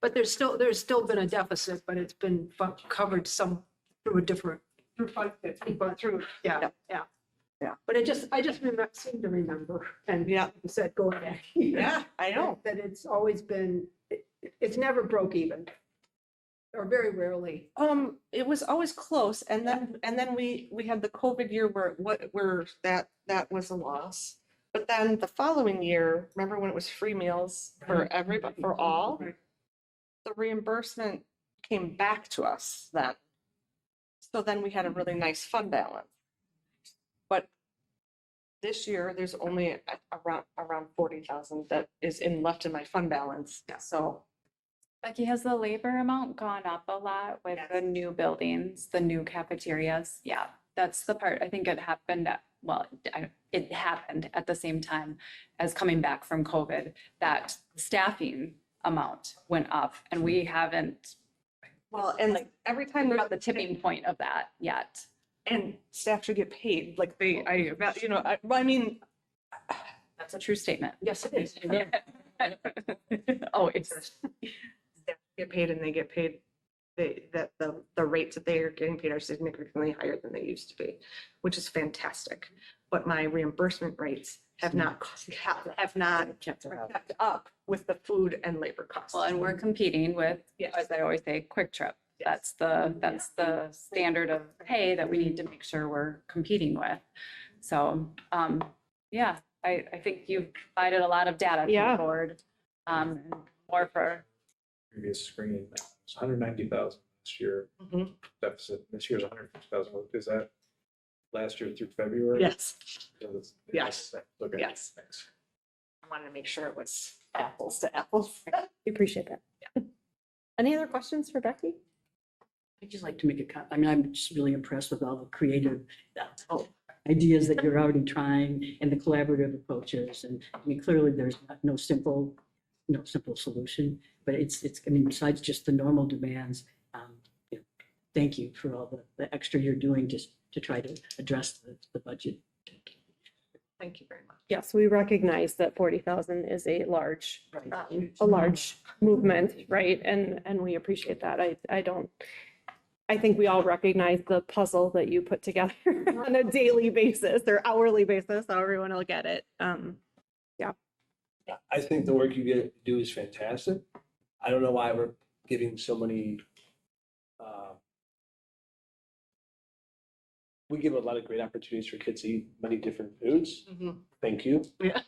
But there's still been a deficit, but it's been covered some through a different, Through fund 50. but through, yeah. Yeah. But I just seem to remember, and Yeah. you said going back. Yeah, I know. That it's always been, it's never broke even. Or very rarely. It was always close, and then we had the COVID year where that was a loss. But then the following year, remember when it was free meals for everybody, for all? The reimbursement came back to us then. So then we had a really nice fund balance. But this year, there's only around 40,000 that is left in my fund balance. So Becky, has the labor amount gone up a lot with Yes. the new buildings, the new cafeterias? Yeah, that's the part. I think it happened it happened at the same time as coming back from COVID, that staffing amount went up and we haven't well, and like every time we're there's at the tipping point of that yet. and staff should get paid, like That's a true statement. Yes, it is. Always. staff get paid and they get paid, the rates that they are getting paid are significantly higher than they used to be, which is fantastic. But my reimbursement rates have not kept up with the food and labor costs. Well, and we're competing with, Yes. as I always say, Quick Trip. That's the standard of pay that we need to make sure we're competing with. So, yeah, I think you've provided a lot of data to Yeah. the board. More for, Previous screen, it's 190,000 this year Mhm. deficit, this year's 150,000, is that last year through February. Yes, So that's- Yes. Okay. Yes. Thanks. I wanted to make sure it was apples to apples. We appreciate that. Any other questions for Becky? I'd just like to make a I mean, I'm just really impressed with all the creative ideas that you're already trying and the collaborative approaches. And I mean, clearly there's no simple solution, but it's, I mean, besides just the normal demands, you know, thank you for all the extra you're doing just to try to address the budget. Thank you very much. Yes, we recognize that 40,000 is a large, Right. a large movement, right? And we appreciate that. I think we all recognize the puzzle that you put together on a daily basis or hourly basis, however you want to look at it. I think the work you get do is fantastic. I don't know why we're giving so many. We give a lot of great opportunities for kids to eat many different foods. Thank you. Yeah.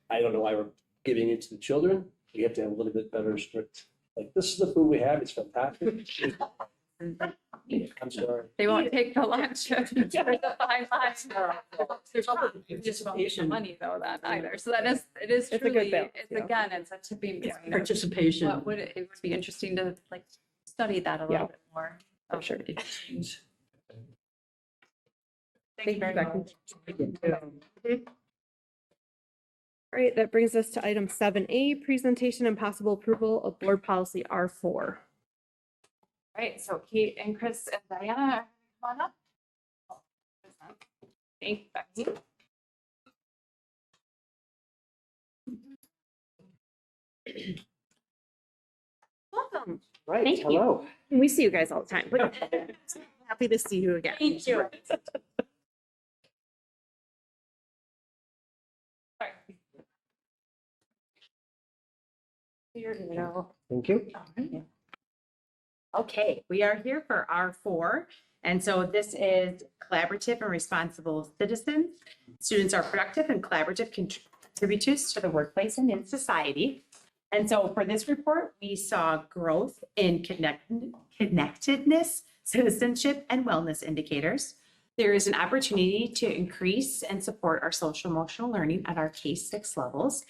I don't know why we're giving it to the children. We have to have a little bit better strict, like, this is the food we have, it's fantastic. I'm sorry. They won't take the lunch for the 5 lines. There's Participation. money though, that either. So that is, it is It's a good truly, balance, it's yeah. again, it's a tipping point. of Participation. What would it would be interesting to like study that a Yeah. little bit more. For sure. Thank you very much. All right, that brings us to item 7A, presentation and possible approval of board policy R4. Right, so Kate and Chris and Diana, come on up. Thank you, Becky. Welcome. Right, Thank you. hello. We see you guys all the time, but happy to see you again. Thank you. Sorry. Here you go. Thank you. Okay, we are here for R4. And so this is collaborative and responsible citizens. Students are productive and collaborative contributors to the workplace and in society. And so for this report, we saw growth in connectedness, citizenship, and wellness indicators. There is an opportunity to increase and support our social emotional learning at our K-6 levels.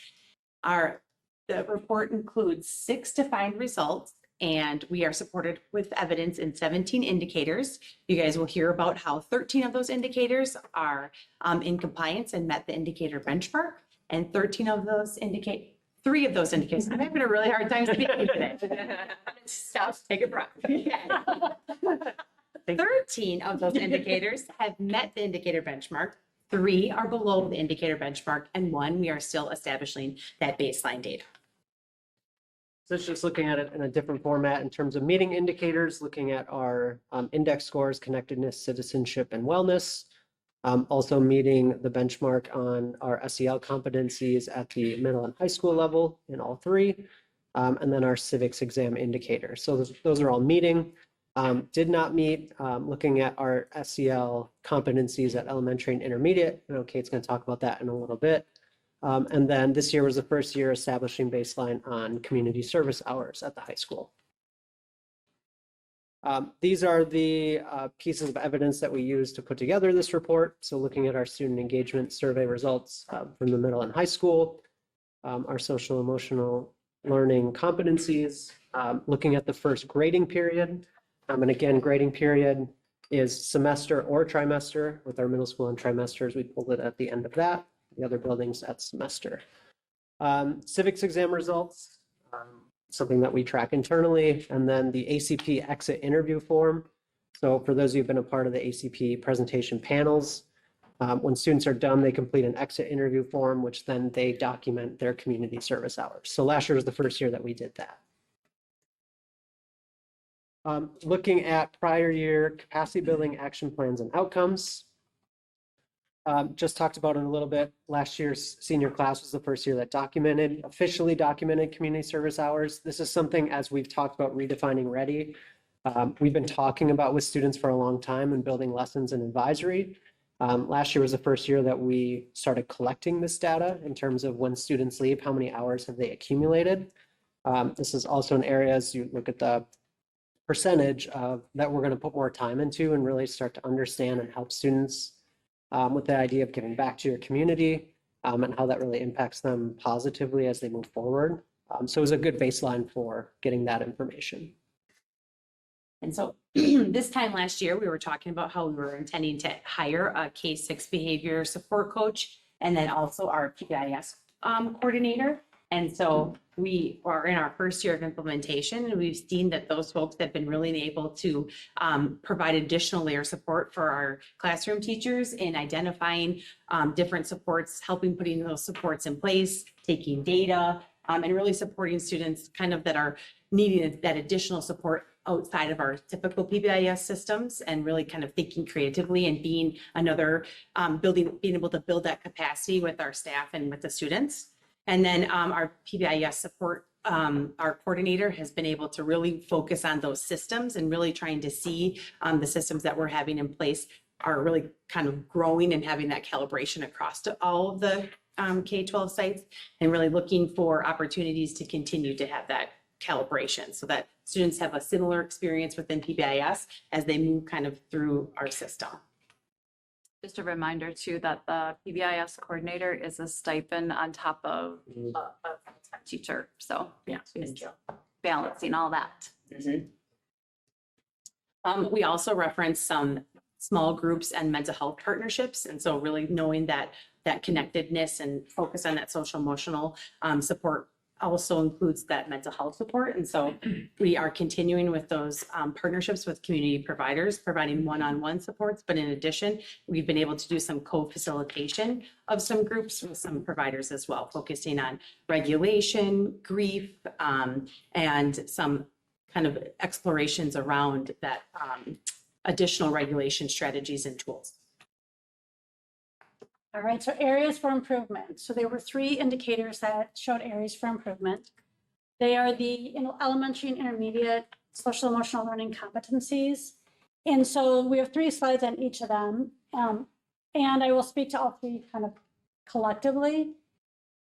The report includes 6 defined results, and we are supported with evidence in 17 indicators. You guys will hear about how 13 of those indicators are in compliance and met the indicator benchmark, and 3 of those indicators. I'm having a really hard time speaking today. Stop, take a breath. 13 of those indicators have met the indicator benchmark. 3 are below the indicator benchmark, and 1, we are still establishing that baseline data. So it's just looking at it in a different format in terms of meeting indicators, looking at our index scores, connectedness, citizenship, and wellness. Also meeting the benchmark on our SEL competencies at the middle and high school level in all 3. And then our civics exam indicator. So those are all meeting. Did not meet, looking at our SEL competencies at elementary and intermediate. I know Kate's going to talk about that in a little bit. And then this year was the first year establishing baseline on community service hours at the high school. These are the pieces of evidence that we use to put together this report. So looking at our student engagement survey results from the middle and high school, our social emotional learning competencies, looking at the first grading period. And again, grading period is semester or trimester. With our middle school and trimesters, we pulled it at the end of that. The other buildings at semester. Civics exam results, something that we track internally, and then the ACP exit interview form. So for those of you who've been a part of the ACP presentation panels, when students are done, they complete an exit interview form, which then they document their community service hours. So last year was the first year that we did that. Looking at prior year capacity building action plans and outcomes. Just talked about it a little bit. Last year's senior class was the first year that officially documented community service hours. This is something, as we've talked about redefining ready, we've been talking about with students for a long time and building lessons and advisory. Last year was the first year that we started collecting this data in terms of when students leave, how many hours have they accumulated. This is also an area, as you look at the percentage of that we're going to put more time into and really start to understand and help students with the idea of giving back to your community and how that really impacts them positively as they move forward. So it was a good baseline for getting that information. And so this time last year, we were talking about how we were intending to hire a K-6 behavior support coach and then also our PBIS coordinator. And so we are in our first year of implementation, and we've seen that those folks have been really able to provide additional layer support for our classroom teachers in identifying different supports, helping putting those supports in place, taking data, and really supporting students kind of that are needing that additional support outside of our typical PBIS systems, and really kind of thinking creatively and being another being able to build that capacity with our staff and with the students. And then our PBIS support, our coordinator has been able to really focus on those systems and really trying to see the systems that we're having in place are really kind of growing and having that calibration across to all of the K-12 sites, and really looking for opportunities to continue to have that calibration so that students have a similar experience within PBIS as they move kind of through our system. Just a reminder too, that the PBIS coordinator is a stipend on top of a full-time teacher. So yeah, Thank you. balancing all that. We also reference some small groups and mental health partnerships. And so really knowing that connectedness and focus on that social emotional support also includes that mental health support. And so we are continuing with those partnerships with community providers, providing one-on-one supports. But in addition, we've been able to do some co-facilitation of some groups with some providers as well, focusing on regulation, grief, and some kind of explorations around that additional regulation strategies and tools. All right, so areas for improvement. So there were 3 indicators that showed areas for improvement. They are the elementary and intermediate social emotional learning competencies. And so we have 3 slides on each of them. And I will speak to all 3 kind of collectively.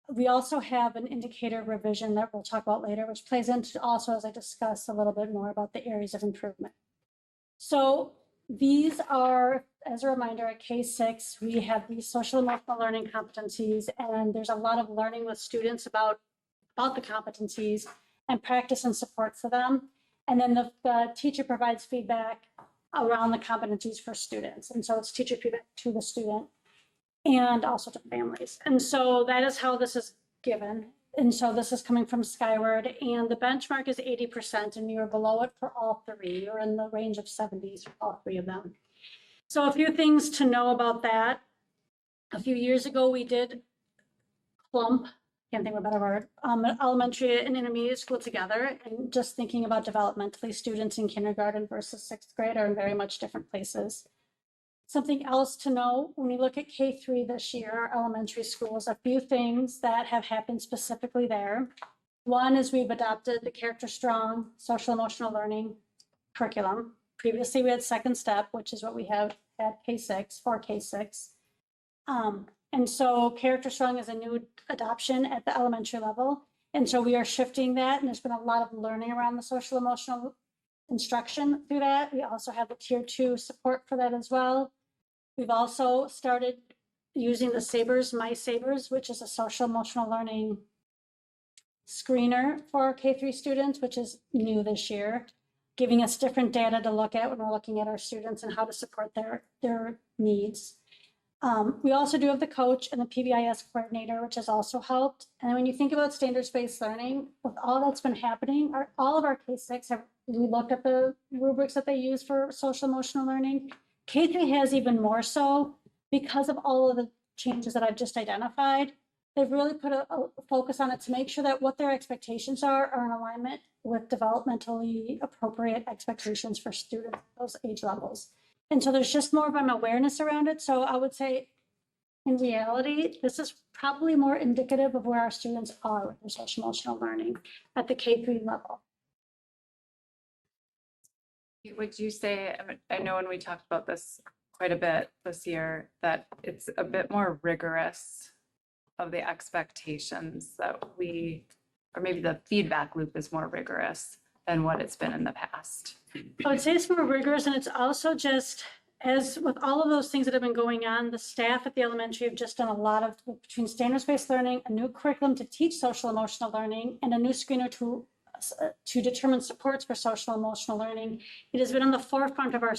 We also have an indicator revision that we'll talk about later, which plays into also as I discuss a little bit more about the areas of improvement. So these are, as a reminder, at K-6, we have these social emotional learning competencies, and there's a lot of learning with students about the competencies and practice and support for them. And then the teacher provides feedback around the competencies for students. And so it's teacher feedback to the student and also to families. And so that is how this is given. And so this is coming from Skyward, and the benchmark is 80%, and we are below it for all 3, or in the range of 70s for all 3 of them. So a few things to know about that. A few years ago, we did clump, can't think of a better word, elementary and intermediate school together, and just thinking about developmentally, students in kindergarten versus 6th grade are in very much different places. Something else to know, when we look at K-3 this year, our elementary schools, a few things that have happened specifically there. One is we've adopted the Character Strong social emotional learning curriculum. Previously, we had Second Step, which is what we have at K-6, for K-6. And so Character Strong is a new adoption at the elementary level. And so we are shifting that, and there's been a lot of learning around the social emotional instruction through that. We also have the Tier 2 support for that as well. We've also started using the Sabers, My Sabers, which is a social emotional learning screener for K-3 students, which is new this year, giving us different data to look at when we're looking at our students and how to support their needs. We also do have the coach and the PBIS coordinator, which has also helped. And when you think about standards-based learning, with all that's been happening, all of our K-6 we looked at the rubrics that they use for social emotional learning. K-3 has even more so because of all of the changes that I've just identified. They've really put a focus on it to make sure that what their expectations are in alignment with developmentally appropriate expectations for students at those age levels. And so there's just more of an awareness around it. So I would say, in reality, this is probably more indicative of where our students are with their social emotional learning at the K-3 level. Would you say, I know when we talked about this quite a bit this year, that it's a bit more rigorous of the expectations that or maybe the feedback loop is more rigorous than what it's been in the past? I would say it's more rigorous, and it's also just as with all of those things that have been going on, the staff at the elementary have just done a lot of, between standards-based learning, a new curriculum to teach social emotional learning, and a new screener to determine supports for social emotional learning. It has been on the forefront of our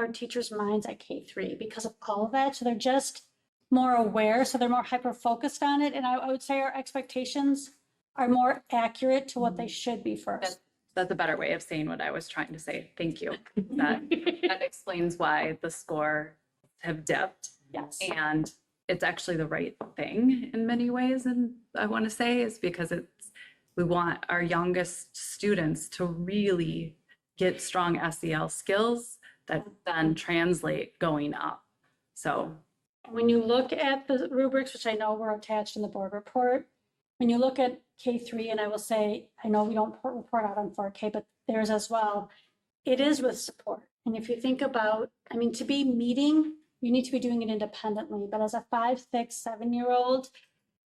teachers' minds at K-3 because of all of that. So they're just more aware, so they're more hyper-focused on it. And I would say our expectations are more accurate to what they should be first. That's a better way of saying what I was trying to say. Thank you. That explains why the score have dipped. Yes. And it's actually the right thing in many ways. And I want to say is because we want our youngest students to really get strong SEL skills that then translate going up. So when you look at the rubrics, which I know were attached in the board report, when you look at K3, and I will say, I know we don't report out on 4K, but theirs as well, it is with support. And if you think about, I mean, to be meeting, you need to be doing it independently. But as a 5, 6, 7-year-old,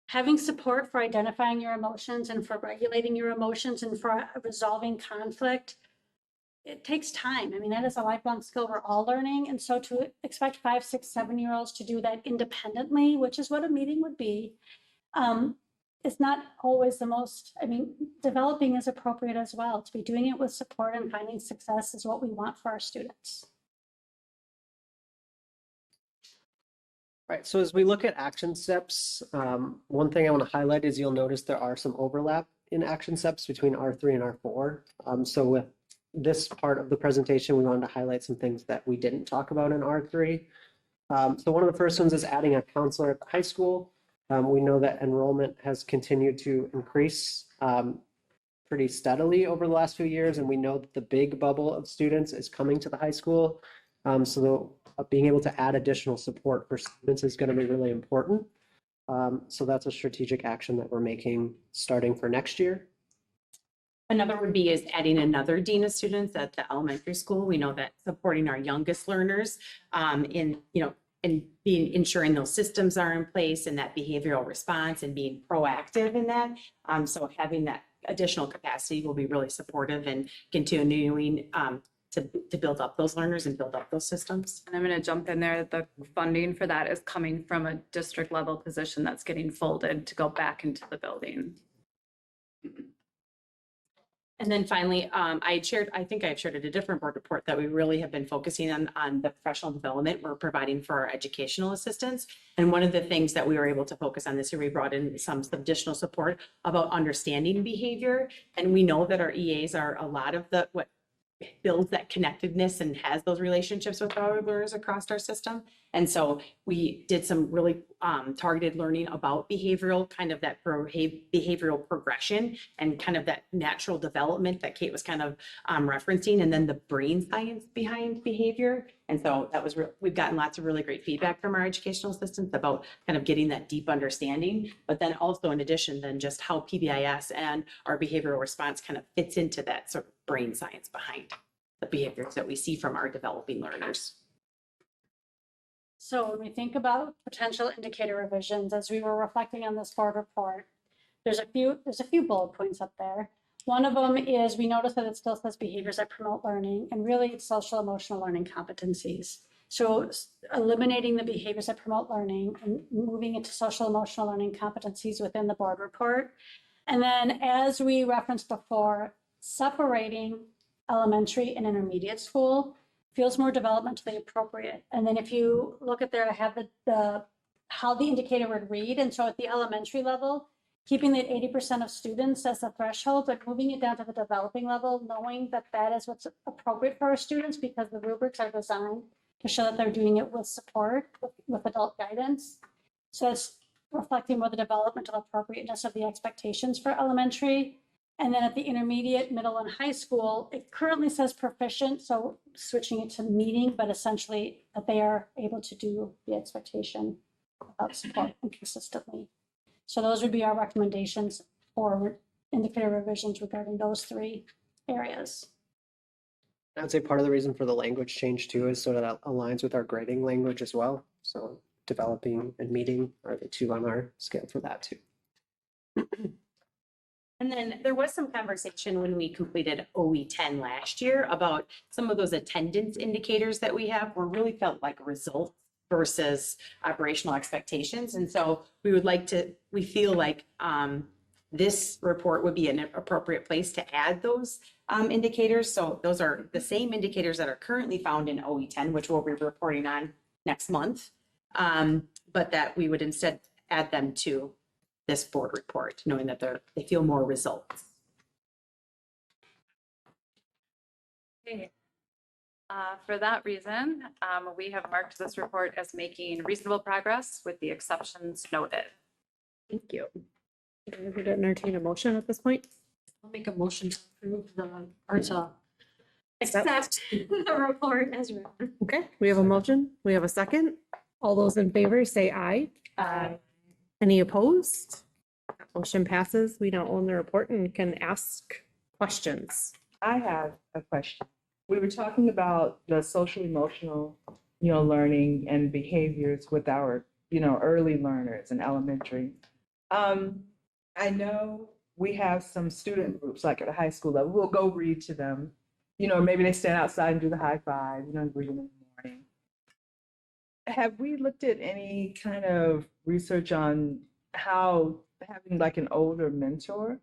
having support for identifying your emotions and for regulating your emotions and for resolving conflict, it takes time. I mean, that is a lifelong skill we're all learning. And so to expect 5, 6, 7-year-olds to do that independently, which is what a meeting would be, it's not always the most, I mean, developing is appropriate as well. To be doing it with support and finding success is what we want for our students. Right, so as we look at action steps, one thing I want to highlight is you'll notice there are some overlap in action steps between R3 and R4. So with this part of the presentation, we wanted to highlight some things that we didn't talk about in R3. So one of the first ones is adding a counselor at the high school. We know that enrollment has continued to increase pretty steadily over the last few years, and we know that the big bubble of students is coming to the high school. So being able to add additional support for students is going to be really important. So that's a strategic action that we're making starting for next year. Another would be is adding another dean of students at the elementary school. We know that supporting our youngest learners and ensuring those systems are in place and that behavioral response and being proactive in that. So having that additional capacity will be really supportive and continuing to build up those learners and build up those systems. And I'm going to jump in there. The funding for that is coming from a district level position that's getting folded to go back into the building. And then finally, I think I've shared at a different board report that we really have been focusing on the professional development we're providing for our educational assistants. And one of the things that we were able to focus on this year, we brought in some additional support about understanding behavior. And we know that our EAs are a lot of what builds that connectedness and has those relationships with our learners across our system. And so we did some really targeted learning about behavioral, kind of that behavioral progression and kind of that natural development that Kate was kind of referencing, and then the brain science behind behavior. And so that was, we've gotten lots of really great feedback from our educational assistants about kind of getting that deep understanding, but then also in addition, then just how PBIS and our behavioral response kind of fits into that sort of brain science behind the behaviors that we see from our developing learners. So when we think about potential indicator revisions, as we were reflecting on this board report, there's a few bullet points up there. One of them is we notice that it still says behaviors that promote learning, and really it's social emotional learning competencies. So eliminating the behaviors that promote learning and moving into social emotional learning competencies within the board report. And then as we referenced before, separating elementary and intermediate school feels more developmentally appropriate. And then if you look at there, I have the how the indicator would read. And so at the elementary level, keeping that 80% of students as the threshold, but moving it down to the developing level, knowing that that is what's appropriate for our students because the rubrics are designed to show that they're doing it with support, with adult guidance. So it's reflecting more the developmental appropriateness of the expectations for elementary. And then at the intermediate, middle, and high school, it currently says proficient, so switching it to meeting, but essentially that they are able to do the expectation without support and consistently. So those would be our recommendations for indicator revisions regarding those 3 areas. I would say part of the reason for the language change too is so that aligns with our grading language as well. So developing and meeting are the 2 on our scale for that too. And then there was some conversation when we completed OE 10 last year about some of those attendance indicators that we have were really felt like results versus operational expectations. And so we feel like this report would be an appropriate place to add those indicators. So those are the same indicators that are currently found in OE 10, which we'll be reporting on next month. But that we would instead add them to this board report, knowing that they feel more results. Okay. For that reason, we have marked this report as making reasonable progress with the exceptions noted. Thank you. I would entertain a motion at this point. I'll make a motion to approve or to accept the report as written. Okay, we have a motion. We have a second. All those in favor say aye. Aye. Any opposed? Motion passes. We now own the report and can ask questions. I have a question. We were talking about the social emotional, learning and behaviors with our, early learners in elementary. I know we have some student groups, like at the high school level, we'll go read to them, maybe they stand outside and do the high five, read in the morning. Have we looked at any kind of research on how having like an older mentor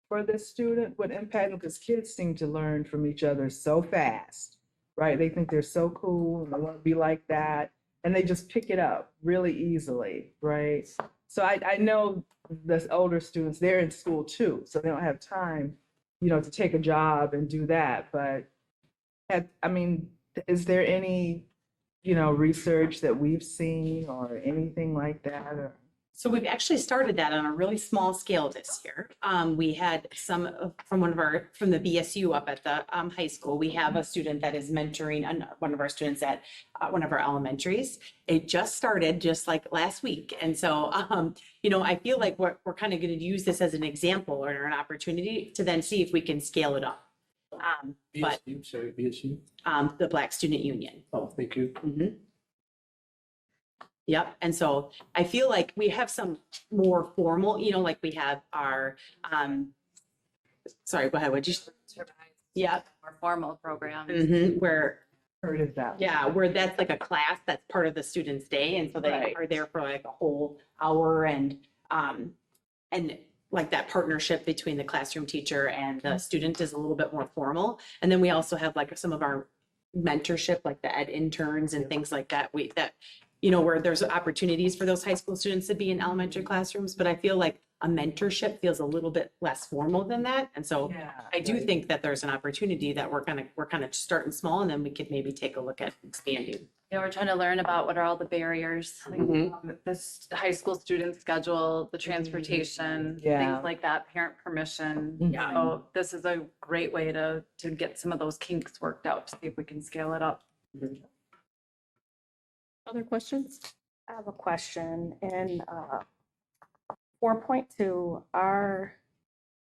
for this student would impact them? Because kids seem to learn from each other so fast, right? They think they're so cool and they want to be like that, and they just pick it up really easily, right? So I know the older students, they're in school too, so they don't have time, to take a job and do that. But is there any research that we've seen or anything like that? Or? So we've actually started that on a really small scale this year. We had some from the BSU up at the high school. We have a student that is mentoring one of our students at one of our elementaries. It just started just like last week. And so, I feel like we're kind of going to use this as an example or an opportunity to then see if we can scale it up. But BSU? The Black Student Union. Oh, thank you. Mhm. Yep. And so I feel like we have some more formal, like we have our, sorry, go ahead. What'd you? Yeah. More formal programs. Where, Heard of that? yeah, where that's like a class that's part of the student's day. And so they Right. are there for like a whole hour and like that partnership between the classroom teacher and the student is a little bit more formal. And then we also have like some of our mentorship, like the ed interns and things like that. Where there's opportunities for those high school students to be in elementary classrooms, but I feel like a mentorship feels a little bit less formal than that. And so I do think that there's an opportunity that we're kind of starting small, and then we could maybe take a look at expanding. Yeah, we're trying to learn about what are all the barriers, like this high school student schedule, the transportation, Yeah. things like that, parent permission. Yeah. So this is a great way to get some of those kinks worked out to see if we can scale it up. Other questions? I have a question. In 4.2, our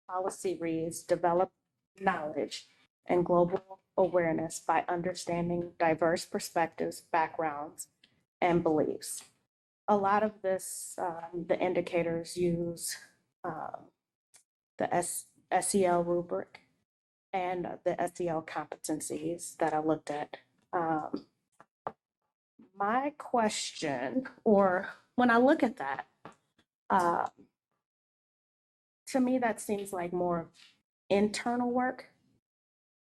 policy reads, develop knowledge and global awareness by understanding diverse perspectives, backgrounds, and beliefs. A lot of this, the indicators use the SEL rubric and the SEL competencies that I looked at. My question, or when I look at that, to me, that seems like more internal work.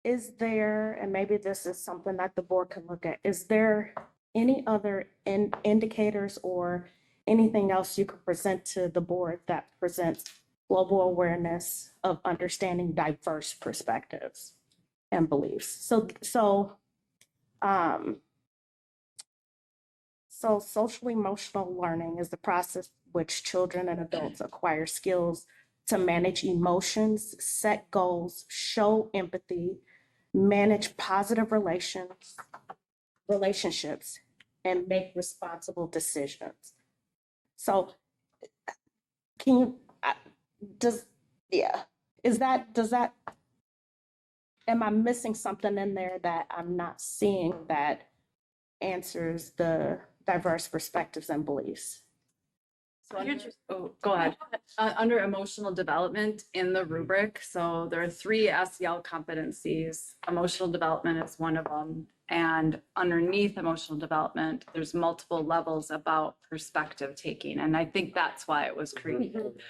Is there, and maybe this is something that the board can look at, is there any other indicators or anything else you could present to the board that presents global awareness of understanding diverse perspectives and beliefs? So social emotional learning is the process which children and adults acquire skills to manage emotions, set goals, show empathy, manage positive relationships, and make responsible decisions. So can you, am I missing something in there that I'm not seeing that answers the diverse perspectives and beliefs? So go ahead. Under emotional development in the rubric, so there are 3 SEL competencies. Emotional development is one of them. And underneath emotional development, there's multiple levels about perspective taking. And I think that's why it was created,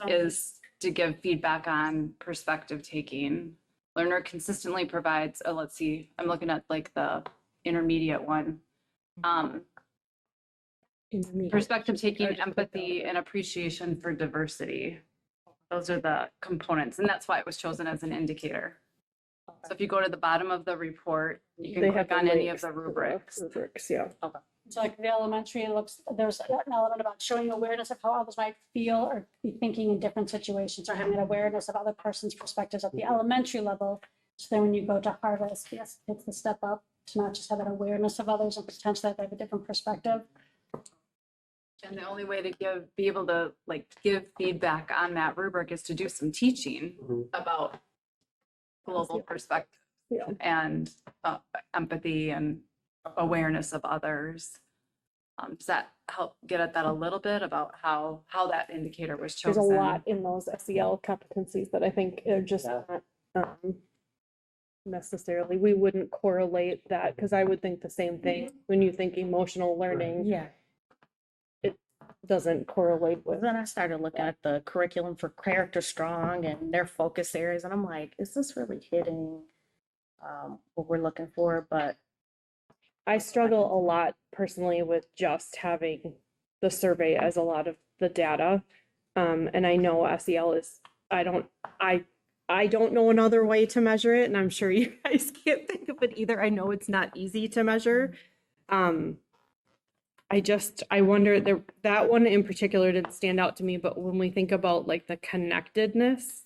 is to give feedback on perspective taking. Learner consistently provides, let's see, I'm looking at like the intermediate one. Perspective taking, empathy, and appreciation for diversity. Those are the components, and that's why it was chosen as an indicator. So if you go to the bottom of the report, you can click on any of the rubrics. Rubrics, yeah. So like the elementary there's an element about showing awareness of how others might feel or be thinking in different situations, or having an awareness of other person's perspectives at the elementary level. So then when you go to harvest, yes, it's the step up to not just have an awareness of others and potentially that they have a different perspective. And the only way to be able to like give feedback on that rubric is to do some teaching about global perspective and empathy and awareness of others. Does that help get at that a little bit about how that indicator was chosen? There's a lot in those SEL competencies that I think are just not necessarily, we wouldn't correlate that, because I would think the same thing when you think emotional learning. Yeah. It doesn't correlate with. Then I started looking at the curriculum for Character Strong and their focus areas, and I'm like, is this really hitting what we're looking for? But I struggle a lot personally with just having the survey as a lot of the data. And I know SEL is, I don't know another way to measure it, and I'm sure you guys can't think of it either. I know it's not easy to measure. I wonder, that one in particular didn't stand out to me, but when we think about like the connectedness,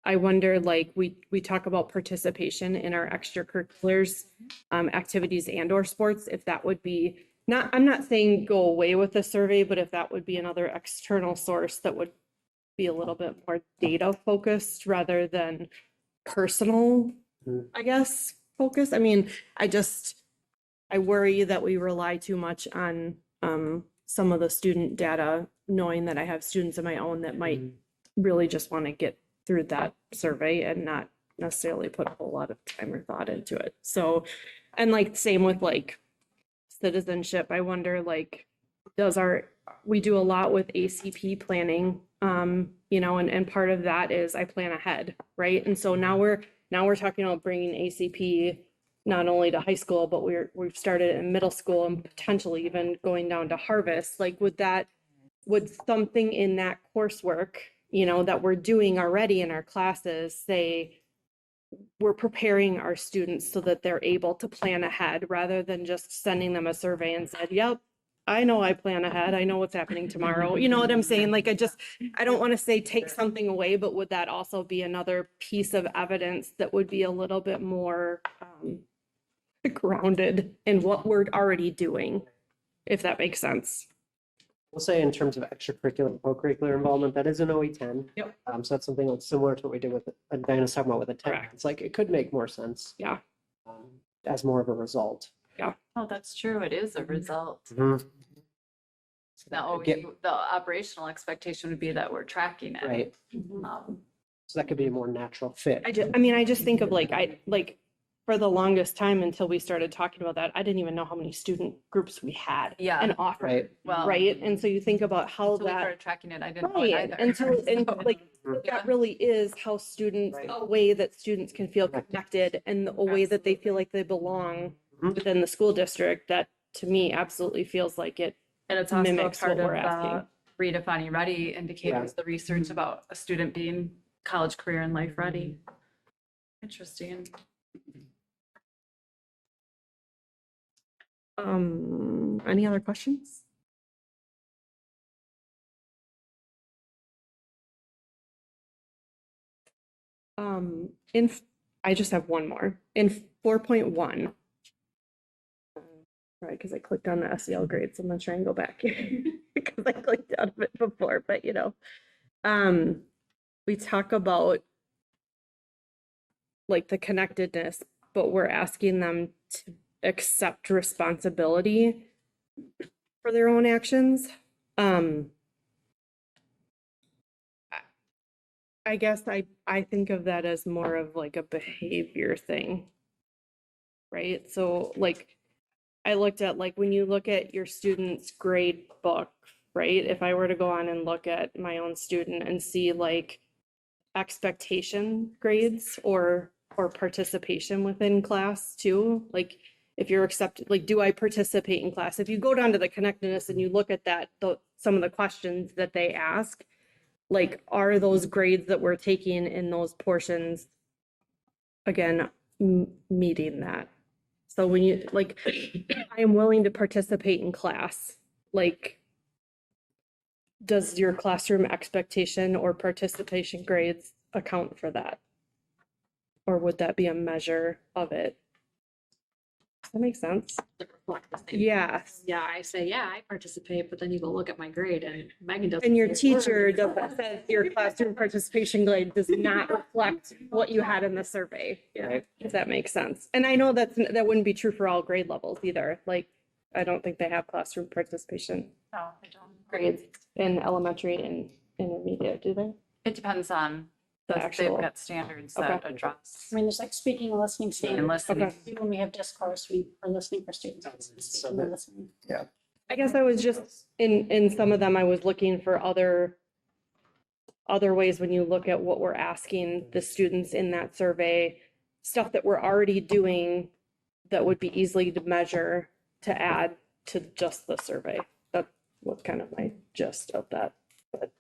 I wonder, like, we talk about participation in our extracurriculars, activities and or sports, if that would be, I'm not saying go away with the survey, but if that would be another external source that would be a little bit more data focused rather than personal, I guess, focus. I mean, I worry that we rely too much on some of the student data, knowing that I have students of my own that might really just want to get through that survey and not necessarily put a whole lot of time or thought into it. So, and like same with like citizenship, I wonder, like, we do a lot with ACP planning, and part of that is I plan ahead, right? And so now we're talking about bringing ACP not only to high school, but we've started in middle school and potentially even going down to harvest. Like, would something in that coursework, that we're doing already in our classes, say we're preparing our students so that they're able to plan ahead rather than just sending them a survey and said, yep, I know I plan ahead. I know what's happening tomorrow. You know what I'm saying? Like, I don't want to say take something away, but would that also be another piece of evidence that would be a little bit more grounded in what we're already doing, if that makes sense? We'll say in terms of extracurricular and co-curricular involvement, that is an OE10. Yep. So that's something that's similar to what we did with, Diana's talking about with attendance. Correct. It's like, it could make more sense. Yeah. As more of a result. Yeah. Oh, that's true. It is a result. Mhm. Now, the operational expectation would be that we're tracking it. Right. So that could be a more natural fit. I just think of like for the longest time until we started talking about that, I didn't even know how many student groups we had and offered. Right. Well, Right. And so you think about how until we that. started tracking it, I didn't know it Right, either. that really is how students, a way that students can feel connected and a way that they feel like they belong within the school district. That to me absolutely feels like it And it's also mimics part what of we're asking. the Rita Fani Ready indicators, the research about a student being college, career, and life ready. Interesting. Any other questions? I just have one more. In 4.1, right, because I clicked on the SEL grades. I'm gonna try and go back because I clicked out of it before, but we talk about like the connectedness, but we're asking them to accept responsibility for their own actions. I guess I think of that as more of like a behavior thing. Right? So like I looked at like when you look at your student's grade book, right? If I were to go on and look at my own student and see like expectation grades or participation within class too, like if you're accepted, like do I participate in class? If you go down to the connectedness and you look at that, some of the questions that they ask, like are those grades that we're taking in those portions again meeting that? So when you like, I am willing to participate in class, like, does your classroom expectation or participation grades account for that? Or would that be a measure of it? Does that make sense? Yes. Yeah, I say, yeah, I participate, but then you go look at my grade and Megan doesn't. And your say a word. teacher says your classroom participation grade does not reflect what you had in the survey. Yeah. If that makes sense. And I know that wouldn't be true for all grade levels either. Like, I don't think they have classroom participation No, I don't. grades in elementary and intermediate, do they? It depends on, The they've actual- got standards that Okay. address. I mean, there's like speaking and listening standards. And listening. Okay. When we have discourse, we are listening for students. Speaking and listening. I guess I was just, in some of them, I was looking for other ways when you look at what we're asking the students in that survey, stuff that we're already doing that would be easily to measure to add to just the survey. That was kind of my gist of that, but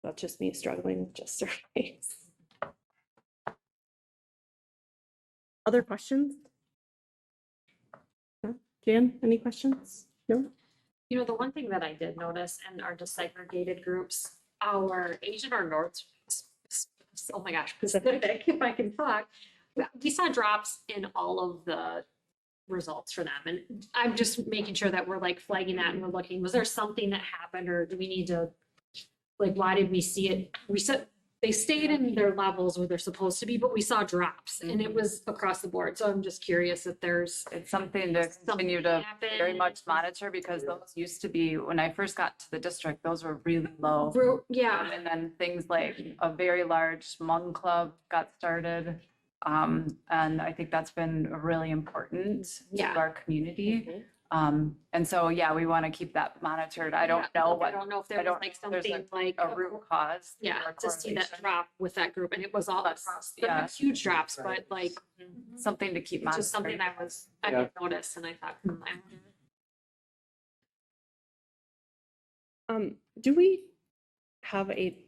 that's just me struggling with just surveys. Other questions? No? Jan, any questions? No? You know, the one thing that I did notice in our disaggregated groups, our Asian or North, oh my gosh, Pacific, if I can talk, we saw drops in all of the results for them. And I'm just making sure that we're like flagging that and we're looking, was there something that happened or do we need to, like, why did we see it? We said, they stayed in their levels where they're supposed to be, but we saw drops and it was across the board. So I'm just curious if there's. It's something to continue to very much monitor because those used to be, when I first got to the district, those were really low. Yeah. And then things like a very large Hmong club got started. And I think that's been really important to Yeah. our community. And so, yeah, we want to keep that monitored. I don't know I don't know if there was like something like a root cause. Yeah, or to see that correlation. drop with that group and it was all across, Yeah. huge drops, but like. Something to keep It's just something monitoring. I didn't notice and I thought, Do we have a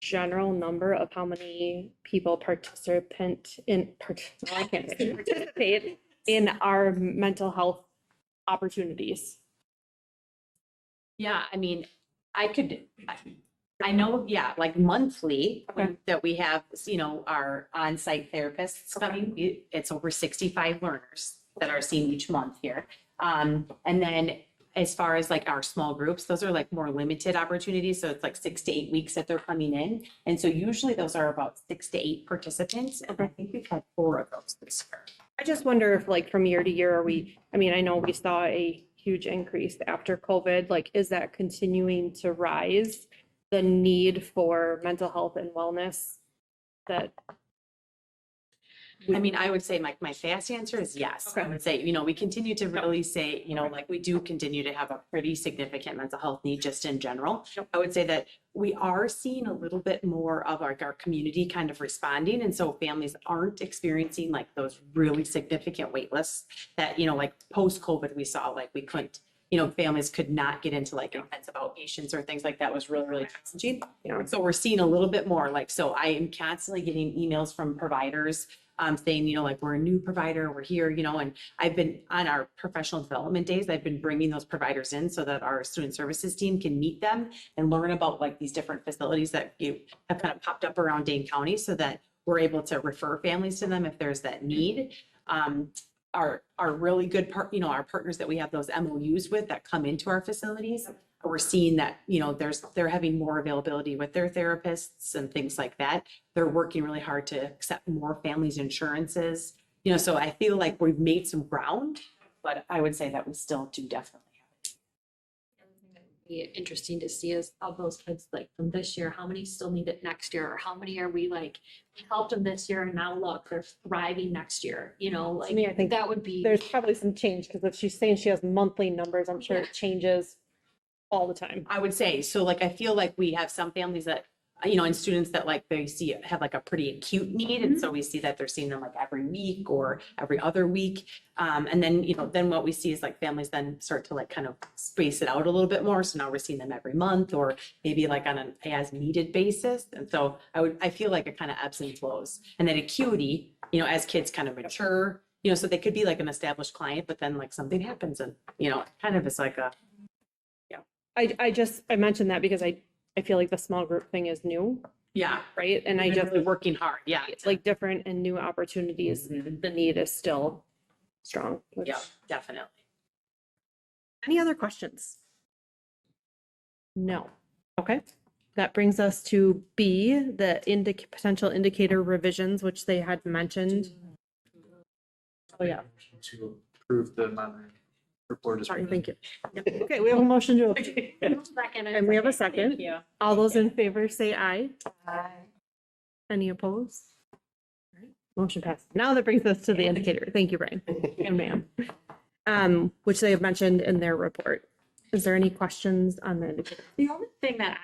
general number of how many people participate in our mental health opportunities? Yeah, I mean, I know, yeah, like monthly Okay. that we have, you know, our on-site therapists coming. It's over 65 learners that are seen each month here. And then as far as like our small groups, those are like more limited opportunities. So it's like 6 to 8 weeks that they're coming in. And so usually those are about 6 to 8 participants. And I think we've had 4 of those this year. I just wonder if like from year to year, I mean, I know we saw a huge increase after COVID, like, is that continuing to rise? The need for mental health and wellness that. I mean, I would say my fast answer is yes. I would say, you know, we continue to really say, you know, like we do continue to have a pretty significant mental health need just in general. I would say that we are seeing a little bit more of like our community kind of responding. And so families aren't experiencing like those really significant wait lists that, you know, like post-COVID, we saw like we couldn't, you know, families could not get into like intensive outpatients or things like that was really, really challenging. Yeah. So we're seeing a little bit more like, so I am constantly getting emails from providers saying, you know, like we're a new provider, we're here, you know, and I've been on our professional development days, I've been bringing those providers in so that our student services team can meet them and learn about like these different facilities that have kind of popped up around Dane County so that we're able to refer families to them if there's that need. Our really good part, you know, our partners that we have those MOUs with that come into our facilities, we're seeing that, you know, they're having more availability with their therapists and things like that. They're working really hard to accept more families' insurances, you know, so I feel like we've made some ground, but I would say that we still do definitely have it. be interesting to see is of those kids, like from this year, how many still need it next year? Or how many are we like, we helped them this year and now look, they're thriving next year, you know, like me, I think that would be. There's probably some change, because if she's saying she has monthly numbers, I'm sure it changes all the time. I would say, so like, I feel like we have some families that, you know, and students that like, they see, have like a pretty acute need. And so we see that they're seeing them like every week or every other week. And then, you know, then what we see is like families then start to like kind of space it out a little bit more. So now we're seeing them every month or maybe like on an as needed basis. And so I feel like it kind of ebbs and flows. And then acuity, you know, as kids kind of mature, you know, so they could be like an established client, but then like something happens and, you know, kind of it's like a, I mentioned that because I feel like the small group thing is new, yeah, right? And I We've been just really working hard. Yeah. it's like different and new opportunities. The need is still strong. which- Yeah, definitely. Any other questions? No. Okay. That brings us to B, the potential indicator revisions, which they had mentioned. Oh, yeah. To approve the monitoring report. Sorry, thank you. Okay, we have a motion to, and we have a second. you. All those in favor say aye. Any opposed? All right, motion passed. Now that brings us to the indicator. Thank you, Brian and ma'am. Which they have mentioned in their report. Is there any questions on the indicator? The only thing that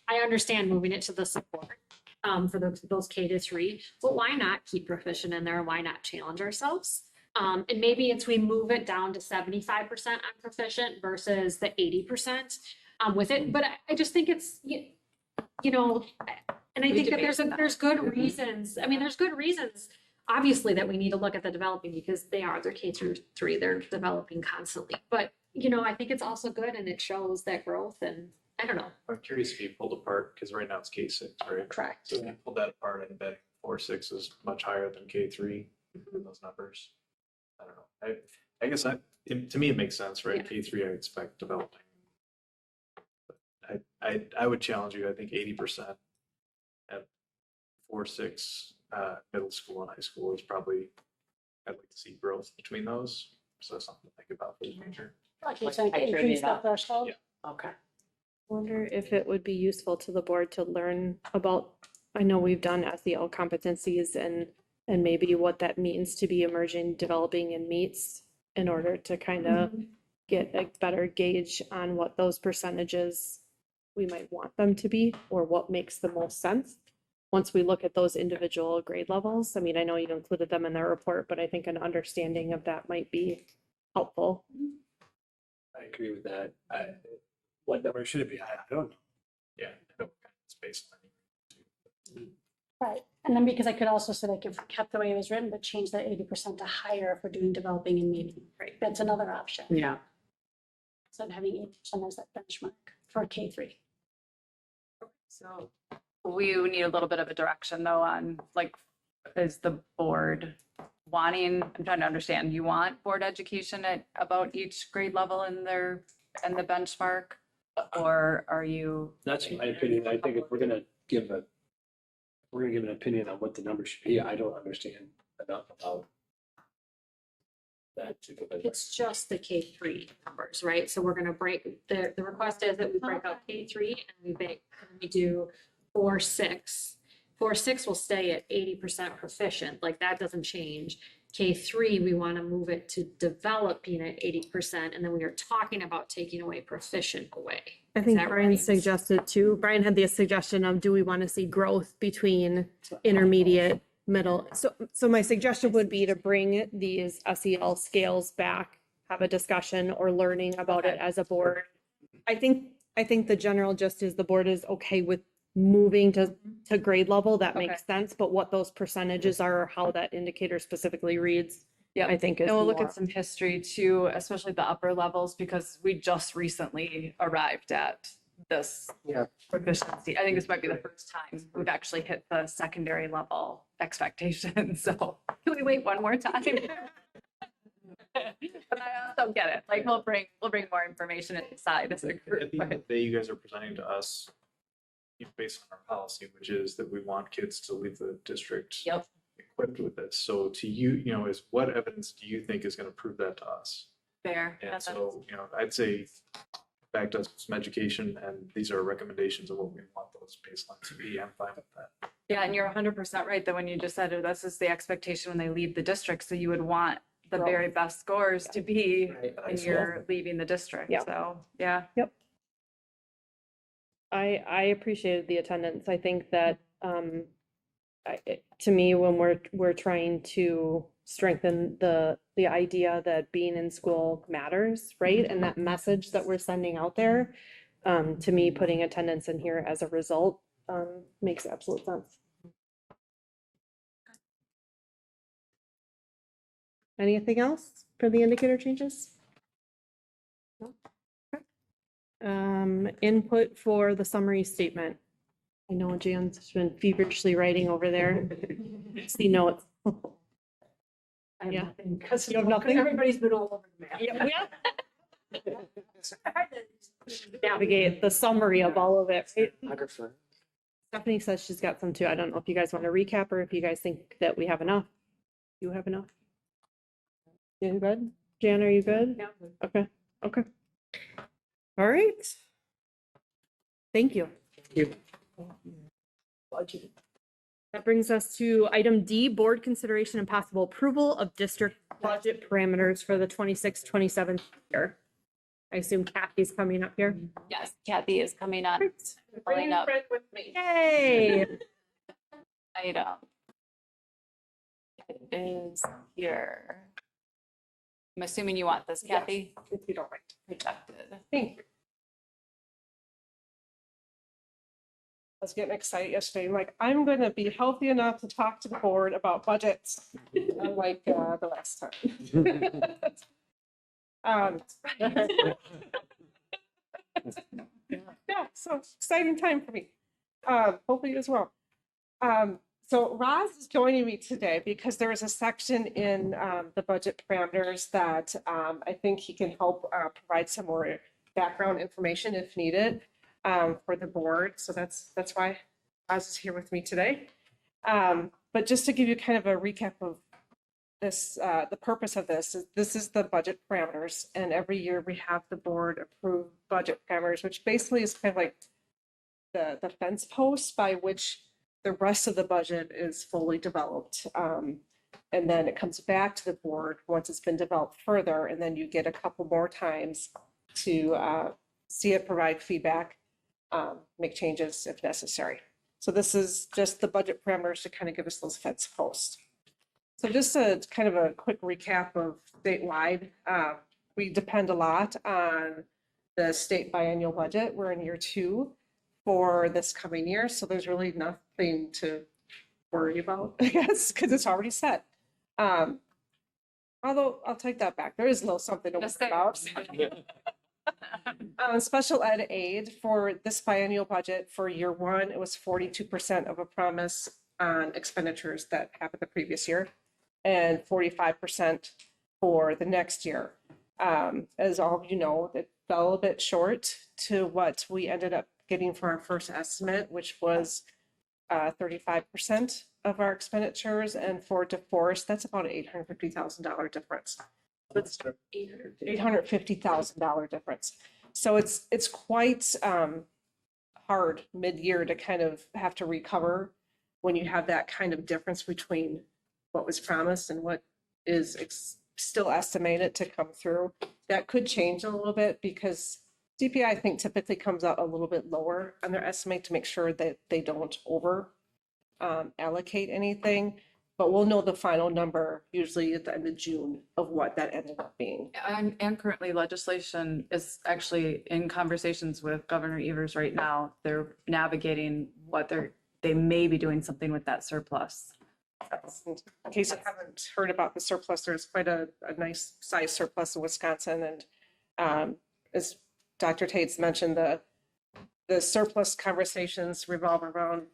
I understand moving it to the support for those K to 3, but why not keep proficient in there? Why not challenge ourselves? And maybe it's we move it down to 75% on proficient versus the 80% with it. But I just think it's, you know, and I think that there's good reasons. I mean, there's good reasons, obviously, that we need to look at the developing because they're K through 3, they're developing constantly. But, you know, I think it's also good and it shows that growth and I don't know. I'm curious if you pulled apart, because right now it's K6, right? Correct. So if you pull that apart, I bet 4.6 is much higher than K3 in those numbers. I don't know. I guess to me, it makes sense, right? Yeah. K3, I expect developing. But I would challenge you, I think 80% at 4.6 middle school and high school is probably, I'd like to see growth between those. So that's something to think about for the future. Like you're saying, increase the threshold. Yeah. Okay. Wonder if it would be useful to the board to learn about, I know we've done SEL competencies and maybe what that means to be emerging, developing and meets in order to kind of get a better gauge on what those percentages we might want them to be or what makes the most sense. Once we look at those individual grade levels, I mean, I know you included them in their report, but I think an understanding of that might be helpful. I agree with that. What number should it be? I don't know. Yeah. I don't kind of space. Right, and then because I could also say like if we kept the way it was written, but change that 80% to higher if we're doing developing and meeting. Right. That's another option. Yeah. Instead of having 8% as that benchmark for K3. So we need a little bit of a direction though on like, is the board wanting, I'm trying to understand, you want board education at about each grade level in the benchmark? Or are you? That's my opinion. I think if we're gonna give an opinion on what the number should be, I don't understand enough about that to give it. It's just the K3 numbers, right? So we're gonna break, the request is that we break out K3 and we do 4.6. 4.6 will stay at 80% proficient, like that doesn't change. K3, we wanna move it to developing at 80%, and then we are talking about taking away proficient away. I think Brian suggested too, Brian had the suggestion of, do we want to see growth between intermediate, middle? So my suggestion would be to bring these SEL scales back, have a discussion or learning about it as a board. I think the general gist is the board is okay with moving to grade level. That makes sense, but what those percentages are, or how that indicator specifically reads, Yeah, I think is and we'll look more. at some history too, especially the upper levels, because we just recently arrived at this proficiency. I think this might be the first time we've actually hit the secondary level expectations. So can we wait one more time? But I also get it. Like we'll bring more information inside as a group. At the end of the day, you guys are presenting to us based on our policy, which is that we want kids to leave the district equipped with this. So to you, is what evidence do you think is going to prove that to us? Fair. And so, you know, I'd say back to some education, and these are recommendations of what we want those baselines to be. I'm fine with that. Yeah, and you're 100% right that when you just said it, this is the expectation when they leave the district. So you would want the very best scores to be when you're leaving the district. Yeah. So, yeah. Yep. I appreciated the attendance. I think that to me, when we're trying to strengthen the idea that being in school matters, right? And that message that we're sending out there, to me, putting attendance in here as a result makes absolute sense. Anything else for the indicator changes? No? Okay. Input for the summary statement. I know Jan's been feverishly writing over there. See notes. I have Yeah. nothing, because You have nothing? everybody's been all over the map. Yeah. Navigate the summary of all of it. Right? Stephanie says she's got some too. I don't know if you guys want to recap or if you guys think that we have enough. You have enough? You good? Jan, are you good? Yeah. Okay, okay. All right. Thank you. That brings us to item D, board consideration and possible approval of district budget parameters for the 26-27 year. I assume Kathy's coming up here. Yes, Kathy is coming on. Bring up. Fred with me. Yay! Item. It is here. I'm assuming you want this, Kathy? If you don't mind. Rejected. Thank you. I was getting excited yesterday. I'm like, I'm going to be healthy enough to talk to the board about budgets, unlike the last time. Yeah, so exciting time for me. Hopefully you as well. So Roz is joining me today because there is a section in the budget parameters that I think he can help provide some more background information if needed for the board. So that's why Roz is here with me today. But just to give you kind of a recap of this, the purpose of this is the budget parameters, and every year we have the board approve budget parameters, which basically is kind of like the fence post by which the rest of the budget is fully developed. And then it comes back to the board once it's been developed further, and then you get a couple more times to see it, provide feedback, make changes if necessary. So this is just the budget parameters to kind of give us those fence posts. So just a kind of a quick recap of statewide, we depend a lot on the state biennial budget. We're in year 2 for this coming year, so there's really nothing to worry about, I guess, because it's already set. Although I'll take that back. There is a little something to worry about. Special ed aid for this biennial budget for year 1, it was 42% of a promise on expenditures that happened the previous year, and 45% for the next year. As all of you know, it fell a bit short to what we ended up getting for our first estimate, which was 35% of our expenditures, and for DeForest, that's about an $850,000 difference. It's $850,000 difference. So it's quite hard mid-year to kind of have to recover when you have that kind of difference between what was promised and what is still estimated to come through. That could change a little bit because CPI, I think, typically comes out a little bit lower on their estimate to make sure that they don't over allocate anything. But we'll know the final number usually at the end of June of what that ended up being. And currently legislation is actually in conversations with Governor Evers right now. They're navigating what they may be doing something with that surplus. In case you haven't heard about the surplus, there's quite a nice size surplus in Wisconsin. And as Dr. Tate's mentioned, the surplus conversations revolve around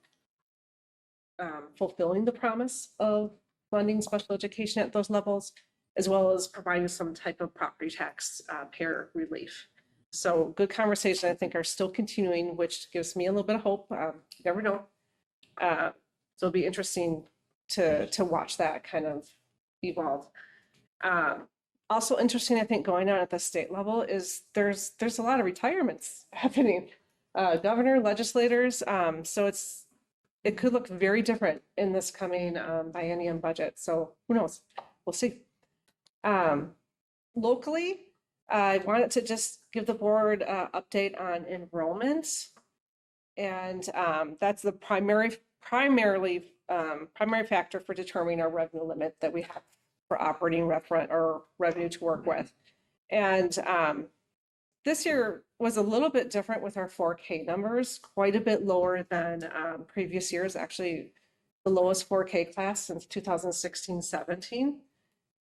fulfilling the promise of funding special education at those levels, as well as providing some type of property tax payer relief. So good conversation, I think, are still continuing, which gives me a little bit of hope. You never know. So it'll be interesting to watch that kind of evolve. Also interesting, I think, going on at the state level is there's a lot of retirements happening. Governor, legislators, so it could look very different in this coming biennium budget. So who knows? We'll see. Locally, I wanted to just give the board an update on enrollment. And that's the primary factor for determining our revenue limit that we have for operating revenue to work with. And this year was a little bit different with our 4K numbers, quite a bit lower than previous years, actually the lowest 4K class since 2016-17.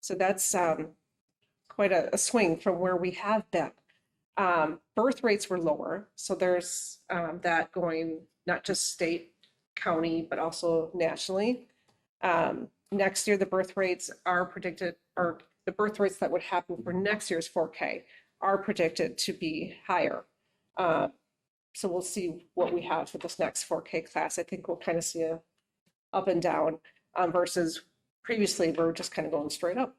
So that's quite a swing from where we have been. Birth rates were lower, so there's that going not just state, county, but also nationally. Next year, the birth rates are predicted, or the birth rates that would happen for next year's 4K are predicted to be higher. So we'll see what we have for this next 4K class. I think we'll kind of see a up and down versus previously we're just kind of going straight up.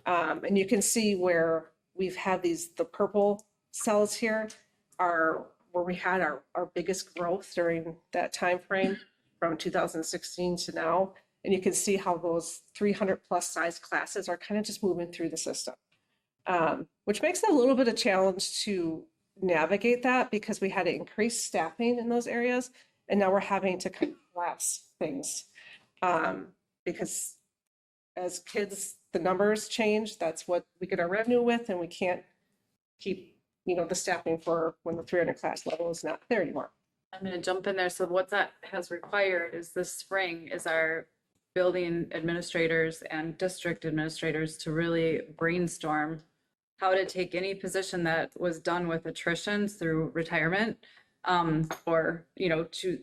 And you can see where we've had the purple cells here are where we had our biggest growth during that time frame from 2016 to now. And you can see how those 300 plus size classes are kind of just moving through the system, which makes it a little bit of a challenge to navigate that because we had to increase staffing in those areas. And now we're having to kind of collapse things because as kids, the numbers change, that's what we get our revenue with, and we can't keep the staffing for when the 300 class level is not there anymore. I'm going to jump in there. So what that has required is this spring is our building administrators and district administrators to really brainstorm how to take any position that was done with attrition through retirement or,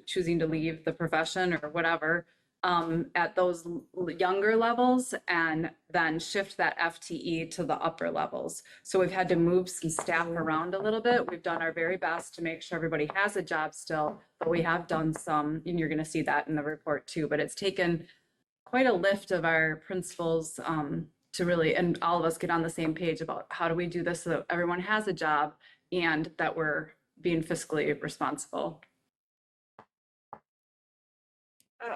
choosing to leave the profession or whatever at those younger levels and then shift that FTE to the upper levels. So we've had to move some staff around a little bit. We've done our very best to make sure everybody has a job still, but we have done some, and you're going to see that in the report too, but it's taken quite a lift of our principals to really, and all of us get on the same page about how do we do this so that everyone has a job and that we're being fiscally responsible.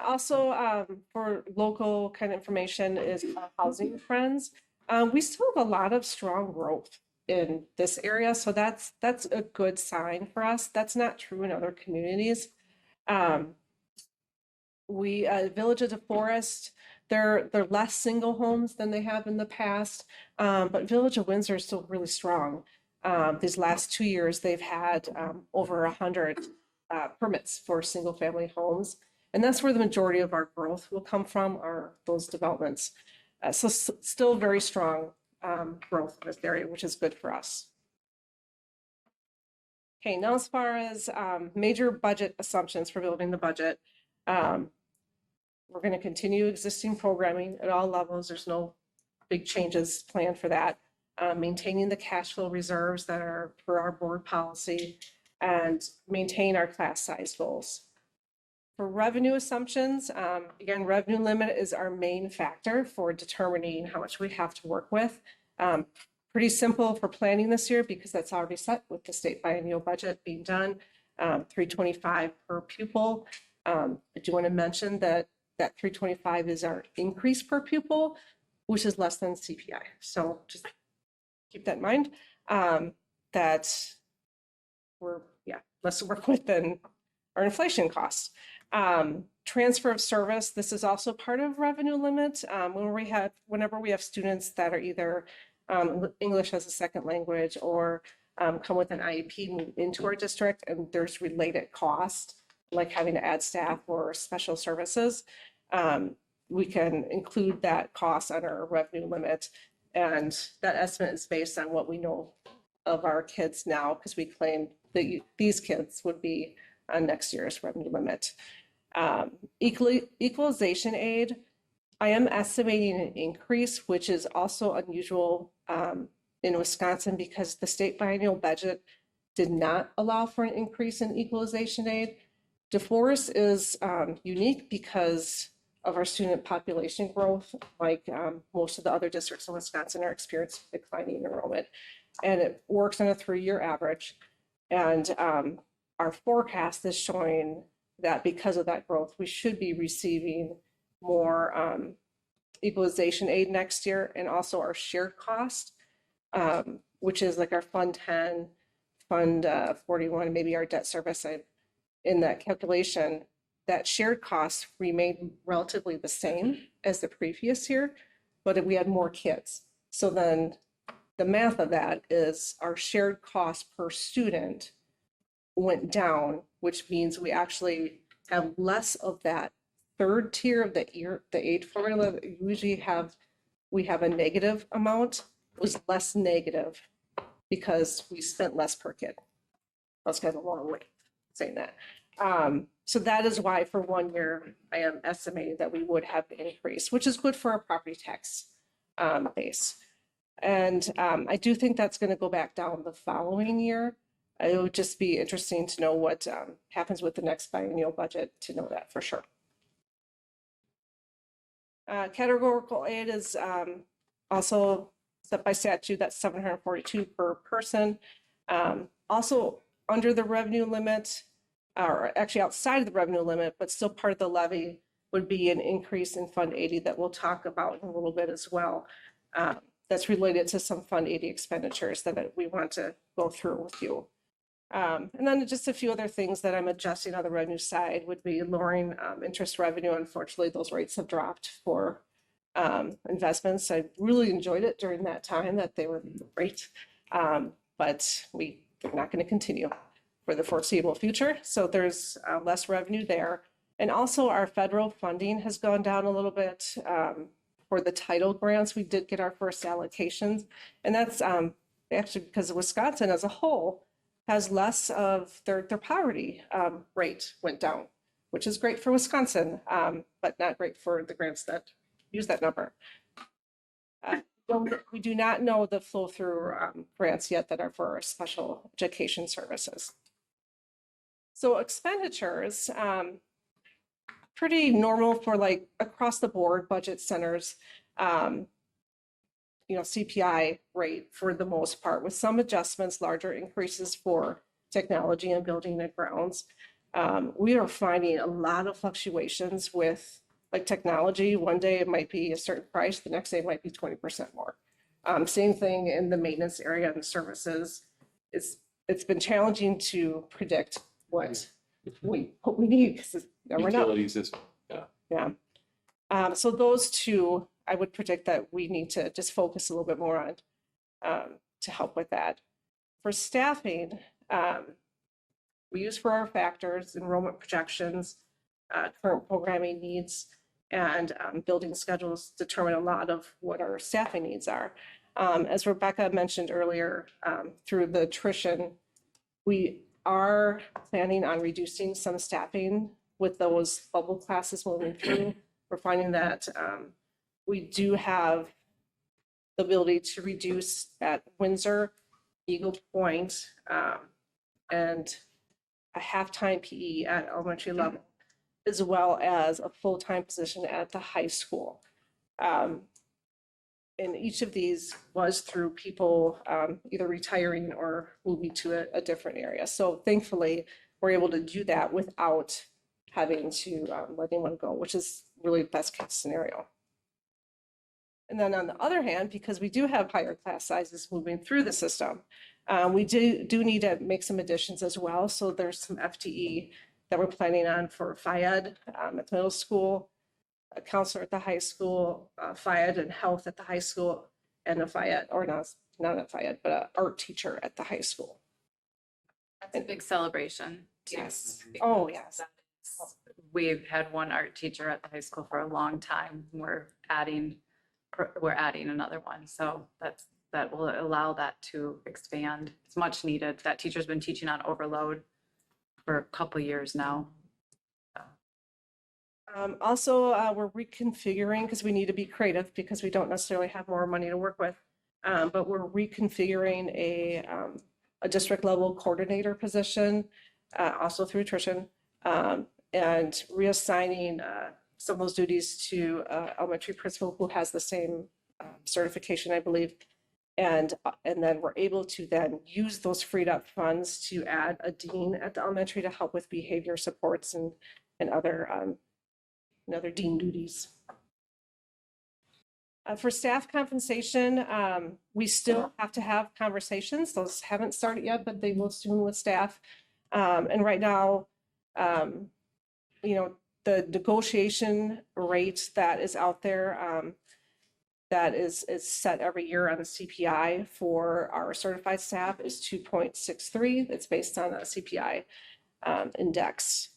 Also, for local kind of information is housing trends. We still have a lot of strong growth in this area, so that's a good sign for us. That's not true in other communities. Village of DeForest, they're less single homes than they have in the past, but Village of Windsor is still really strong. These last 2 years, they've had over 100 permits for single family homes. And that's where the majority of our growth will come from, are those developments. So still very strong growth in this area, which is good for us. Okay, now as far as major budget assumptions for building the budget, we're going to continue existing programming at all levels. There's no big changes planned for that. Maintaining the cash flow reserves that are for our board policy and maintain our class size goals. For revenue assumptions, again, revenue limit is our main factor for determining how much we have to work with. Pretty simple for planning this year because that's already set with the state biennial budget being done, $325 per pupil. I do want to mention that $325 is our increase per pupil, which is less than CPI. So just keep that in mind, that we're less to work with than our inflation costs. Transfer of service, this is also part of revenue limit. Whenever we have students that are either English as a second language or come with an IEP move into our district and there's related cost, like having to add staff or special services, we can include that cost on our revenue limit. And that estimate is based on what we know of our kids now, because we claim that these kids would be on next year's revenue limit. Equalization aid, I am estimating an increase, which is also unusual in Wisconsin because the state biennial budget did not allow for an increase in equalization aid. DeForest is unique because of our student population growth, like most of the other districts in Wisconsin are experiencing declining enrollment. And it works on a 3-year average. And our forecast is showing that because of that growth, we should be receiving more equalization aid next year, and also our shared cost, which is like our Fund 10, Fund 41, maybe our debt service. In that calculation, that shared costs remained relatively the same as the previous year, but we had more kids. So then the math of that is our shared cost per student went down, which means we actually have less of that third tier of the aid formula. Usually we have a negative amount, was less negative because we spent less per kid. That's kind of a long way of saying that. So that is why for 1 year, I am estimating that we would have the increase, which is good for our property tax base. And I do think that's going to go back down the following year. It would just be interesting to know what happens with the next biennial budget to know that for sure. Categorical aid is also set by statute. That's $742 per person. Also under the revenue limit, or actually outside of the revenue limit, but still part of the levy, would be an increase in Fund 80 that we'll talk about in a little bit as well. That's related to some Fund 80 expenditures that we want to go through with you. And then just a few other things that I'm adjusting on the revenue side would be lowering interest revenue. Unfortunately, those rates have dropped for investments. I really enjoyed it during that time that they were great, but they're not going to continue for the foreseeable future. So there's less revenue there. And also our federal funding has gone down a little bit for the title grants. We did get our first allocations, and that's actually because Wisconsin as a whole has less of their poverty rate went down, which is great for Wisconsin, but not great for the grants that use that number. We do not know the flow through grants yet that are for our special education services. So expenditures, pretty normal for like across the board budget centers, CPI rate for the most part, with some adjustments, larger increases for technology and building and grounds. We are finding a lot of fluctuations with like technology. One day it might be a certain price, the next day it might be 20% more. Same thing in the maintenance area and services. It's been challenging to predict what we need because it's never know. Utilities is, yeah. So those two, I would predict that we need to just focus a little bit more on to help with that. For staffing, we use for our factors, enrollment projections, current programming needs, and building schedules determine a lot of what our staffing needs are. As Rebecca mentioned earlier, through the attrition, we are planning on reducing some staffing with those bubble classes moving through. We're finding that we do have the ability to reduce at Windsor, Eagle Point, and a half-time PE at elementary level, as well as a full-time position at the high school. And each of these was through people either retiring or moving to a different area. So thankfully, we're able to do that without having to let anyone go, which is really the best case scenario. And then on the other hand, because we do have higher class sizes moving through the system, we do need to make some additions as well. So there's some FTE that we're planning on for FIED at the middle school, a counselor at the high school, FIED and health at the high school, and a FIED, or not a FIED, but an art teacher at the high school. That's a big celebration. Yes. Oh, yes. We've had one art teacher at the high school for a long time. We're adding another one. So that will allow that to expand. It's much needed. That teacher's been teaching on overload for a couple years now. Also, we're reconfiguring because we need to be creative because we don't necessarily have more money to work with. But we're reconfiguring a district level coordinator position, also through attrition, and reassigning some of those duties to elementary principal who has the same certification, I believe. And then we're able to then use those freed up funds to add a dean at the elementary to help with behavior supports and other dean duties. For staff compensation, we still have to have conversations. Those haven't started yet, but they will soon with staff. And right now, the negotiation rate that is out there, that is set every year on the CPI for our certified staff is 2.63. It's based on a CPI index.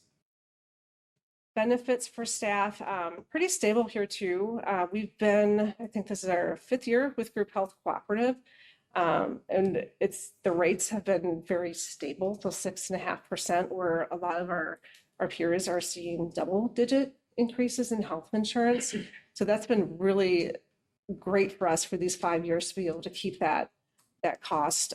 Benefits for staff, pretty stable here too. We've been, I think this is our 5th year with Group Health Cooperative. And the rates have been very stable, so 6.5%, where a lot of our peers are seeing double-digit increases in health insurance. So that's been really great for us for these 5 years to be able to keep that cost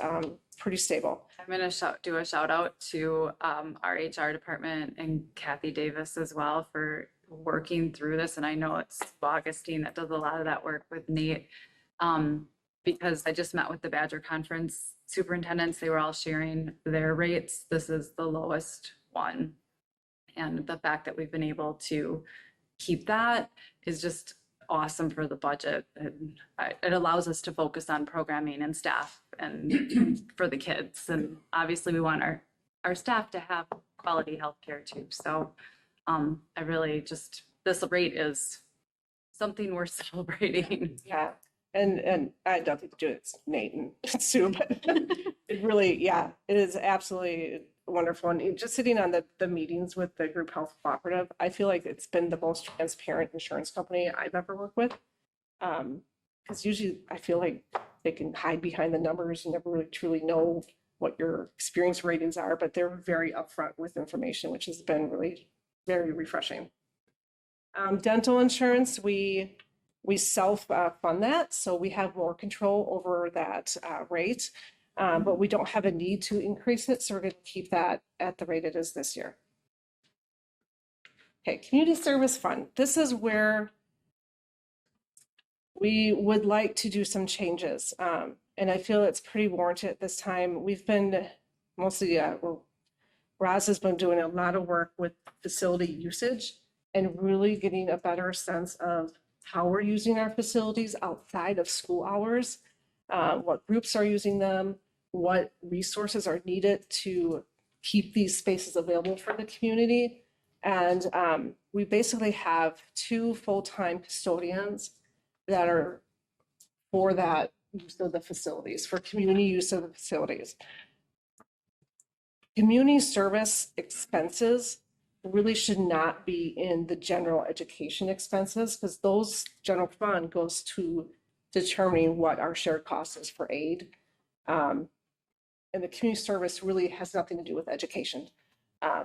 pretty stable. I'm going to do a shout out to our HR department and Kathy Davis as well for working through this. And I know it's Augustine that does a lot of that work with Nate, because I just met with the Badger Conference superintendents. They were all sharing their rates. This is the lowest one. And the fact that we've been able to keep that is just awesome for the budget. And it allows us to focus on programming and staff and for the kids. And obviously we want our staff to have quality healthcare too. So I really just, this rate is something we're celebrating. Yeah. And I don't think to do it, it's Nate and Sue, but it really, yeah, it is absolutely wonderful. And just sitting on the meetings with the Group Health Cooperative, I feel like it's been the most transparent insurance company I've ever worked with. Because usually I feel like they can hide behind the numbers and never really truly know what your experience ratings are, but they're very upfront with information, which has been really very refreshing. Dental insurance, we self-fund that, so we have more control over that rate. But we don't have a need to increase it, so we're going to keep that at the rate it is this year. Okay, community service fund. This is where we would like to do some changes, and I feel it's pretty warranted at this time. We've been mostly, Roz has been doing a lot of work with facility usage and really getting a better sense of how we're using our facilities outside of school hours, what groups are using them, what resources are needed to keep these spaces available for the community. And we basically have 2 full-time custodians that are for that use of the facilities, for community use of the facilities. Community service expenses really should not be in the general education expenses, because those general fund goes to determining what our shared cost is for aid. And the community service really has nothing to do with education.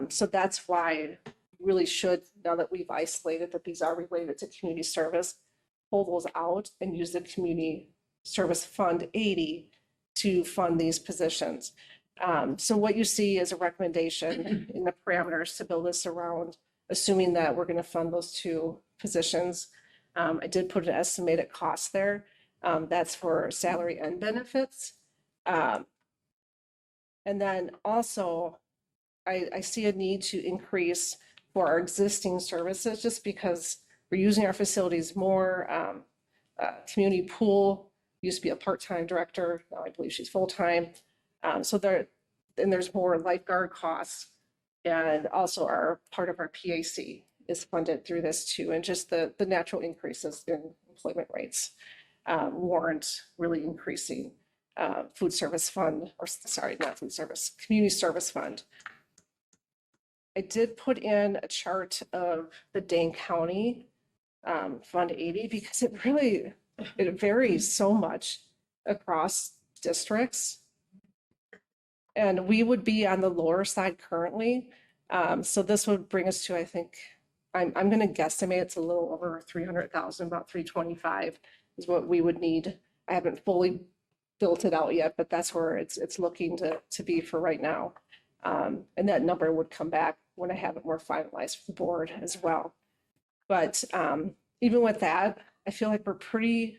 So that's why we really should, now that we've isolated that these are related to community service, pull those out and use the community service fund 80 to fund these positions. So what you see is a recommendation in the parameters to build this around, assuming that we're going to fund those 2 positions. I did put an estimated cost there. That's for salary and benefits. And then also, I see a need to increase for our existing services, just because we're using our facilities more. Community pool used to be a part-time director. Now I believe she's full-time. So there's more lifeguard costs, and also our part of our PAC is funded through this too. And just the natural increases in employment rates warrant really increasing food service fund, or sorry, not food service, community service fund. I did put in a chart of the Dane County Fund 80, because it varies so much across districts. And we would be on the lower side currently. So this would bring us to, I think, I'm going to guesstimate it's a little over 300,000, about 325 is what we would need. I haven't fully built it out yet, but that's where it's looking to be for right now. And that number would come back when I have it more finalized for the board as well. But even with that, I feel like we're pretty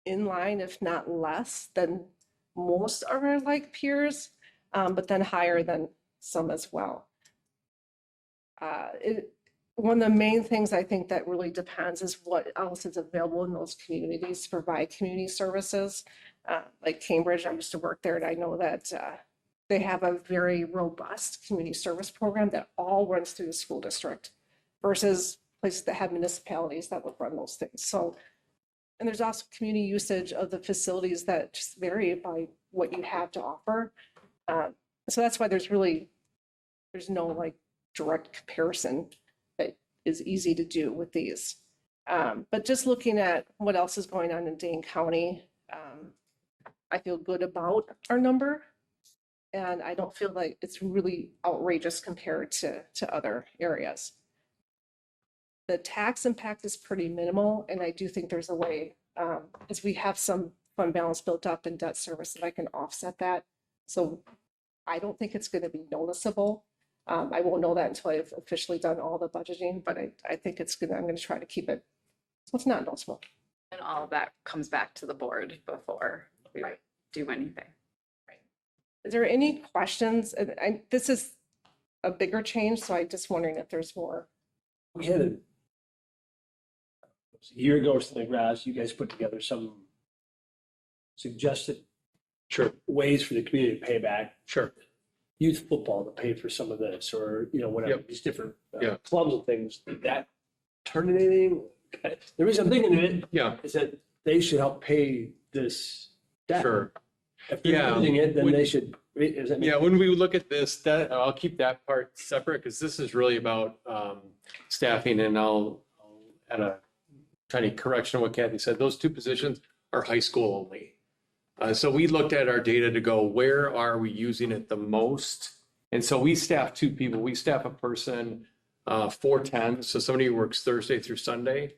in line, if not less than most of our like peers, but then higher than some as well. One of the main things I think that really depends is what else is available in those communities to provide community services. Like Cambridge, I used to work there, and I know that they have a very robust community service program that all runs through the school district versus places that have municipalities that would run those things. So, and there's also community usage of the facilities that just vary by what you have to offer. So that's why there's no like direct comparison that is easy to do with these. But just looking at what else is going on in Dane County, I feel good about our number. And I don't feel like it's really outrageous compared to other areas. The tax impact is pretty minimal, and I do think there's a way, as we have some fund balance built up in debt service, that I can offset that. So I don't think it's going to be noticeable. I won't know that until I've officially done all the budgeting, but I think I'm going to try to keep it so it's not noticeable. And all of that comes back to the board before we do anything. Is there any questions? And this is a bigger change, so I'm just wondering if there's more. We had a year ago or something, Raz, you guys put together some suggested ways for the community to pay back. Youth football to pay for some of this, or, whatever, these different clubs and things. Did that turn into anything? The reason I'm thinking of it is that they should help pay this debt. If they're using it, then they should. When we look at this, that I'll keep that part separate because this is really about staffing, and I'll add a tiny correction of what Kathy said. Those two positions are high school only. So we looked at our data to go, where are we using it the most? And so we staff two people. We staff a person 4/10, so somebody who works Thursday through Sunday,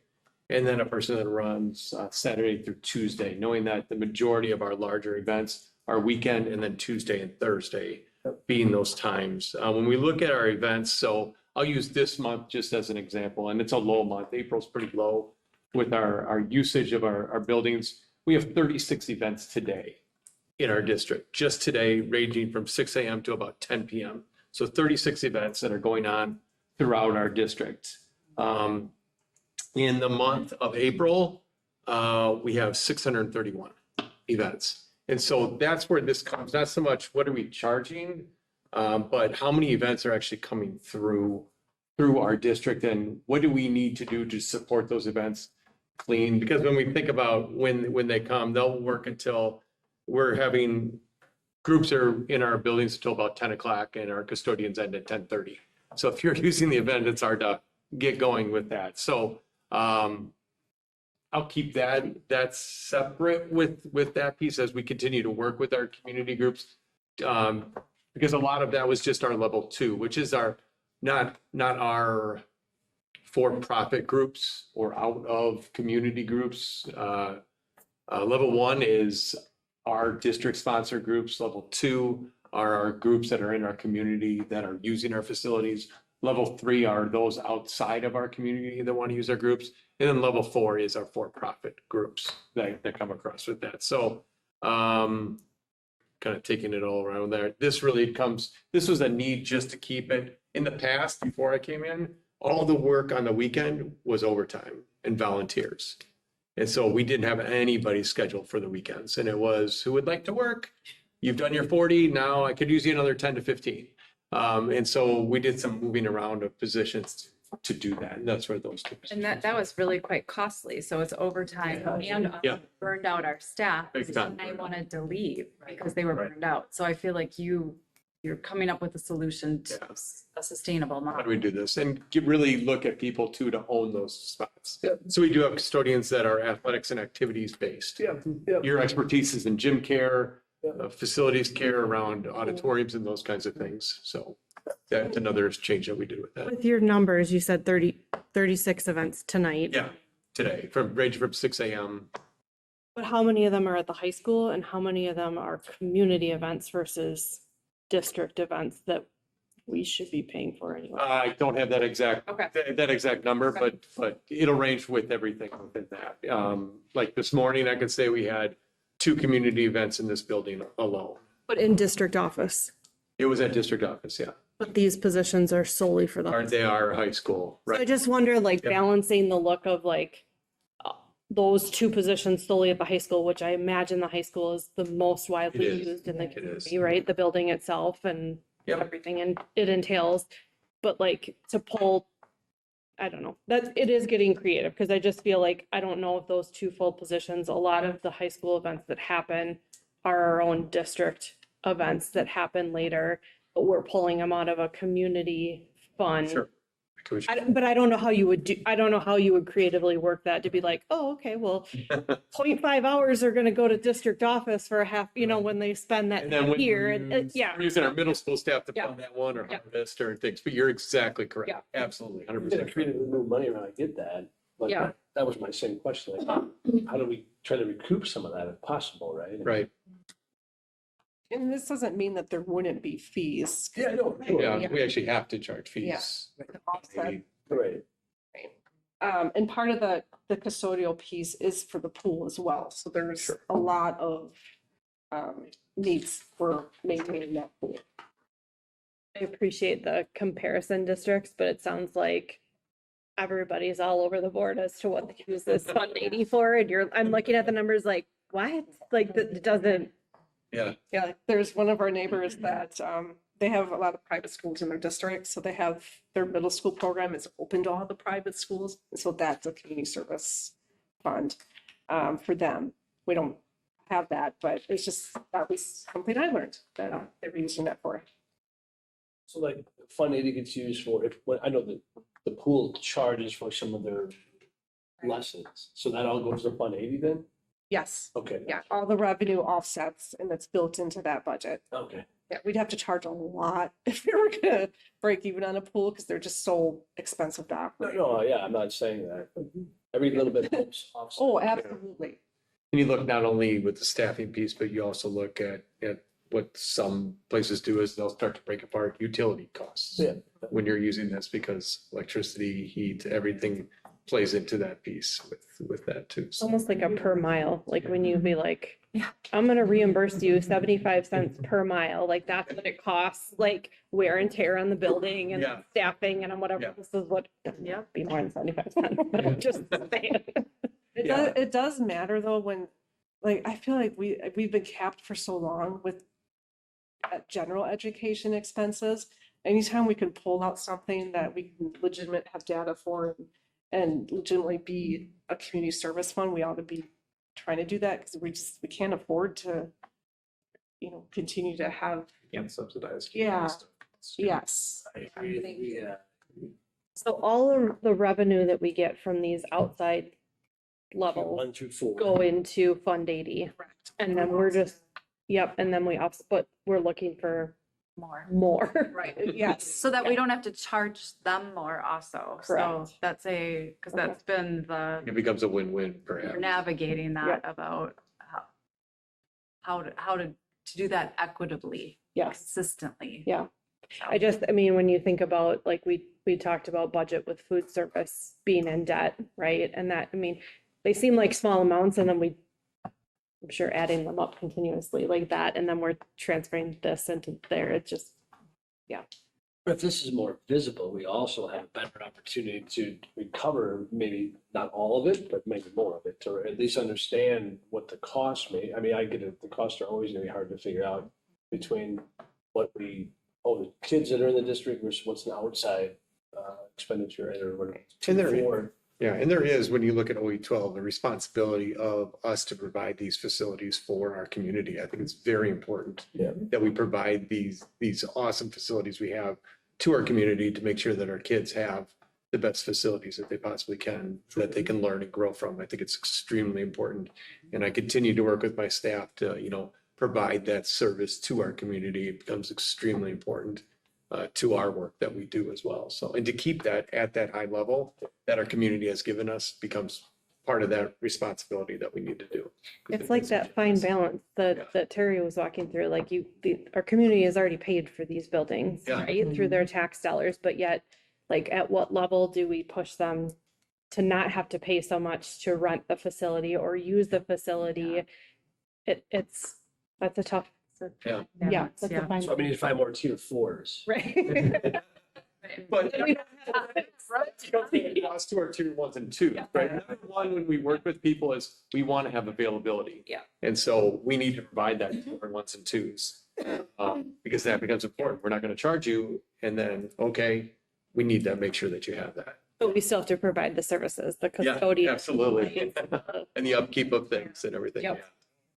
and then a person that runs Saturday through Tuesday, knowing that the majority of our larger events are weekend and then Tuesday and Thursday being those times. When we look at our events, so I'll use this month just as an example, and it's a low month. April's pretty low with our usage of our buildings. We have 36 events today in our district, just today, ranging from 6 a.m. to about 10 p.m. So 36 events that are going on throughout our district. In the month of April, we have 631 events. And so that's where this comes, not so much what are we charging, but how many events are actually coming through our district, and what do we need to do to support those events clean? Because when we think about when they come, they'll work until we're having groups are in our buildings until about 10 o'clock, and our custodians end at 10:30. So if you're using the event, it's hard to get going with that. So I'll keep that separate with that piece as we continue to work with our community groups. Because a lot of that was just our level 2, which is our not our for-profit groups or out of community groups. Level 1 is our district sponsor groups. Level 2 are our groups that are in our community that are using our facilities. Level 3 are those outside of our community that want to use our groups. And then level 4 is our for-profit groups that come across with that. So kind of taking it all around there. This was a need just to keep it. In the past, before I came in, all the work on the weekend was overtime and volunteers. And so we didn't have anybody scheduled for the weekends. And it was, who would like to work? You've done your 40, now I could use you another 10 to 15. And so we did some moving around of positions to do that. And that's where those two. And that was really quite costly. So it's overtime and burned out our staff. Big time. And I wanted to leave because they were burned out. So I feel like you're coming up with a solution to a sustainable model. How do we do this? And really look at people too to own those spots. So we do have custodians that are athletics and activities based. Your expertise is in gym care, facilities care around auditoriums and those kinds of things. So that's another change that we did with that. With your numbers, you said 36 events tonight. Yeah, today, ranging from 6 a.m. But how many of them are at the high school and how many of them are community events versus district events that we should be paying for anyway. I don't have that exact, Okay. that exact number, Okay. but it'll range with everything within that. Like this morning, I could say we had 2 community events in this building alone. But in district office, It was at district office, yeah. but these positions are solely for the. Or they are high school, So I right? just wonder, like, Yep. balancing the look of like those 2 positions solely at the high school, which I imagine the high school is the most widely It is. used in the It is. community, right? The building itself and Yep. everything and it entails. But like to pull, I don't know, that it is getting creative because I just feel like I don't know if those 2 full positions, a lot of the high school events that happen are our own district events that happen later, but we're pulling them out of a community fund. Sure. But I don't know how you would do, I don't know how you would creatively work that to be like, oh, okay, well, 0.5 hours are gonna go to district office for a half, you know, when they spend that And then when here, we and use- yeah. we're using our middle school staff to Yeah. fund that one or Yeah. harvest or things, but you're exactly correct. Yeah. Absolutely, You're gonna 100%. create a new money around, I get that. But Yeah. that was my same question, like, how do we try to recoup some of that if possible, right? Right. And this doesn't mean that there wouldn't be fees. Yeah, no, sure. Yeah, we actually have to charge fees. To offset. Right. And part of the custodial piece is for the pool as well. So there's a lot of needs for maintaining that pool. I appreciate the comparison districts, but it sounds like everybody's all over the board as to what they use this Fund 80 for, and I'm looking at the numbers like, what? Like, that doesn't. Yeah. Yeah, there's one of our neighbors that they have a lot of private schools in their district, so they have their middle school program is open to all the private schools. And so that's a community service fund for them. We don't have that, but it's just, that was something I learned that they were using that for. So like Fund 80 gets used for, I know that the pool charges for some of their lessons. So that all goes to Fund 80 then? Yes. Okay. Yeah, all the revenue offsets and it's built into that budget. Okay. Yeah, we'd have to charge a lot if we were gonna break even on a pool because they're just so expensive to No, operate. no, yeah, I'm not saying that. Every little bit helps offset. Oh, absolutely. And you look not only with the staffing piece, but you also look at what some places do is they'll start to break apart utility costs. Yeah. When you're using this, because electricity, heat, everything plays into that piece with that too. It's almost like a per mile, like when you be like, I'm gonna reimburse you 75 cents per mile, like that's what it costs, like wear and tear on the building and Yeah. staffing and whatever, Yeah. this is what, yeah, be more than 75 cents, but I'm just saying. It does matter though, when, like, I feel like we've been capped for so long with general education expenses. Anytime we can pull out something that we can legitimately have data for and legitimately be a community service fund, we ought to be trying to do that because we can't afford to, continue to have. Can't subsidize. Yeah. Yes. I agree. Yeah. So all of the revenue that we get from these outside levels 1 through 4. go into Fund 80. And then we're just, yep, and then but we're looking for more. Right, yes. So that we don't have to charge them more also. So Correct. that's because that's been It becomes a win-win we're perhaps. navigating that about how to do that equitably, Yes. consistently. Yeah. I mean, when you think about, like, we talked about budget with food service being in debt, right? And that, I mean, they seem like small amounts and then I'm sure adding them up continuously like that. And then we're transferring this into there. It's just, yeah. But if this is more visible, we also have a better opportunity to recover, maybe not all of it, but maybe more of it, or at least understand what the cost may, I mean, I get it, the costs are always gonna be hard to figure out between what the kids that are in the district versus what's an outside expenditure or whatever. And there is, when you look at OE12, the responsibility of us to provide these facilities for our community. I think it's very important that we provide these awesome facilities we have to our community to make sure that our kids have the best facilities that they possibly can, that they can learn and grow from. I think it's extremely important. And I continue to work with my staff to, provide that service to our community. It becomes extremely important to our work that we do as well. So, and to keep that at that high level that our community has given us becomes part of that responsibility that we need to do. It's like that fine balance that Terry was walking through, like our community has already paid for these buildings, Yeah. right? Through their tax dollars, but yet, like, at what level do we push them to not have to pay so much to rent the facility or use the facility? That's a tough. Yeah. Yeah. That's a So fine. we need to find more tier fours. Right. But We don't you don't think it costs to our tier ones and twos, right? Number one, when we work with people is we want to have availability. Yeah. And so we need to provide that to our ones and twos. Because that becomes important. We're not going to charge you and then, okay, we need to make sure that you have that. But we still have to provide the services, the Yeah, custodian. absolutely. And the upkeep of things and everything. Yep. Yeah.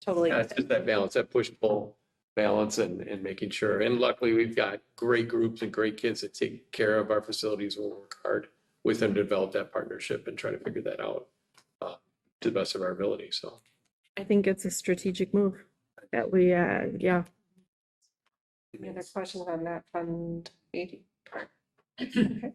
Totally. Yeah, it's just that balance, that push-pull balance and making sure. And luckily, we've got great groups and great kids that take care of our facilities. We'll work hard with them to develop that partnership and try to figure that out to the best of our ability, so. I think it's a strategic move that we, yeah. Any other questions on that Fund 80 part? Okay.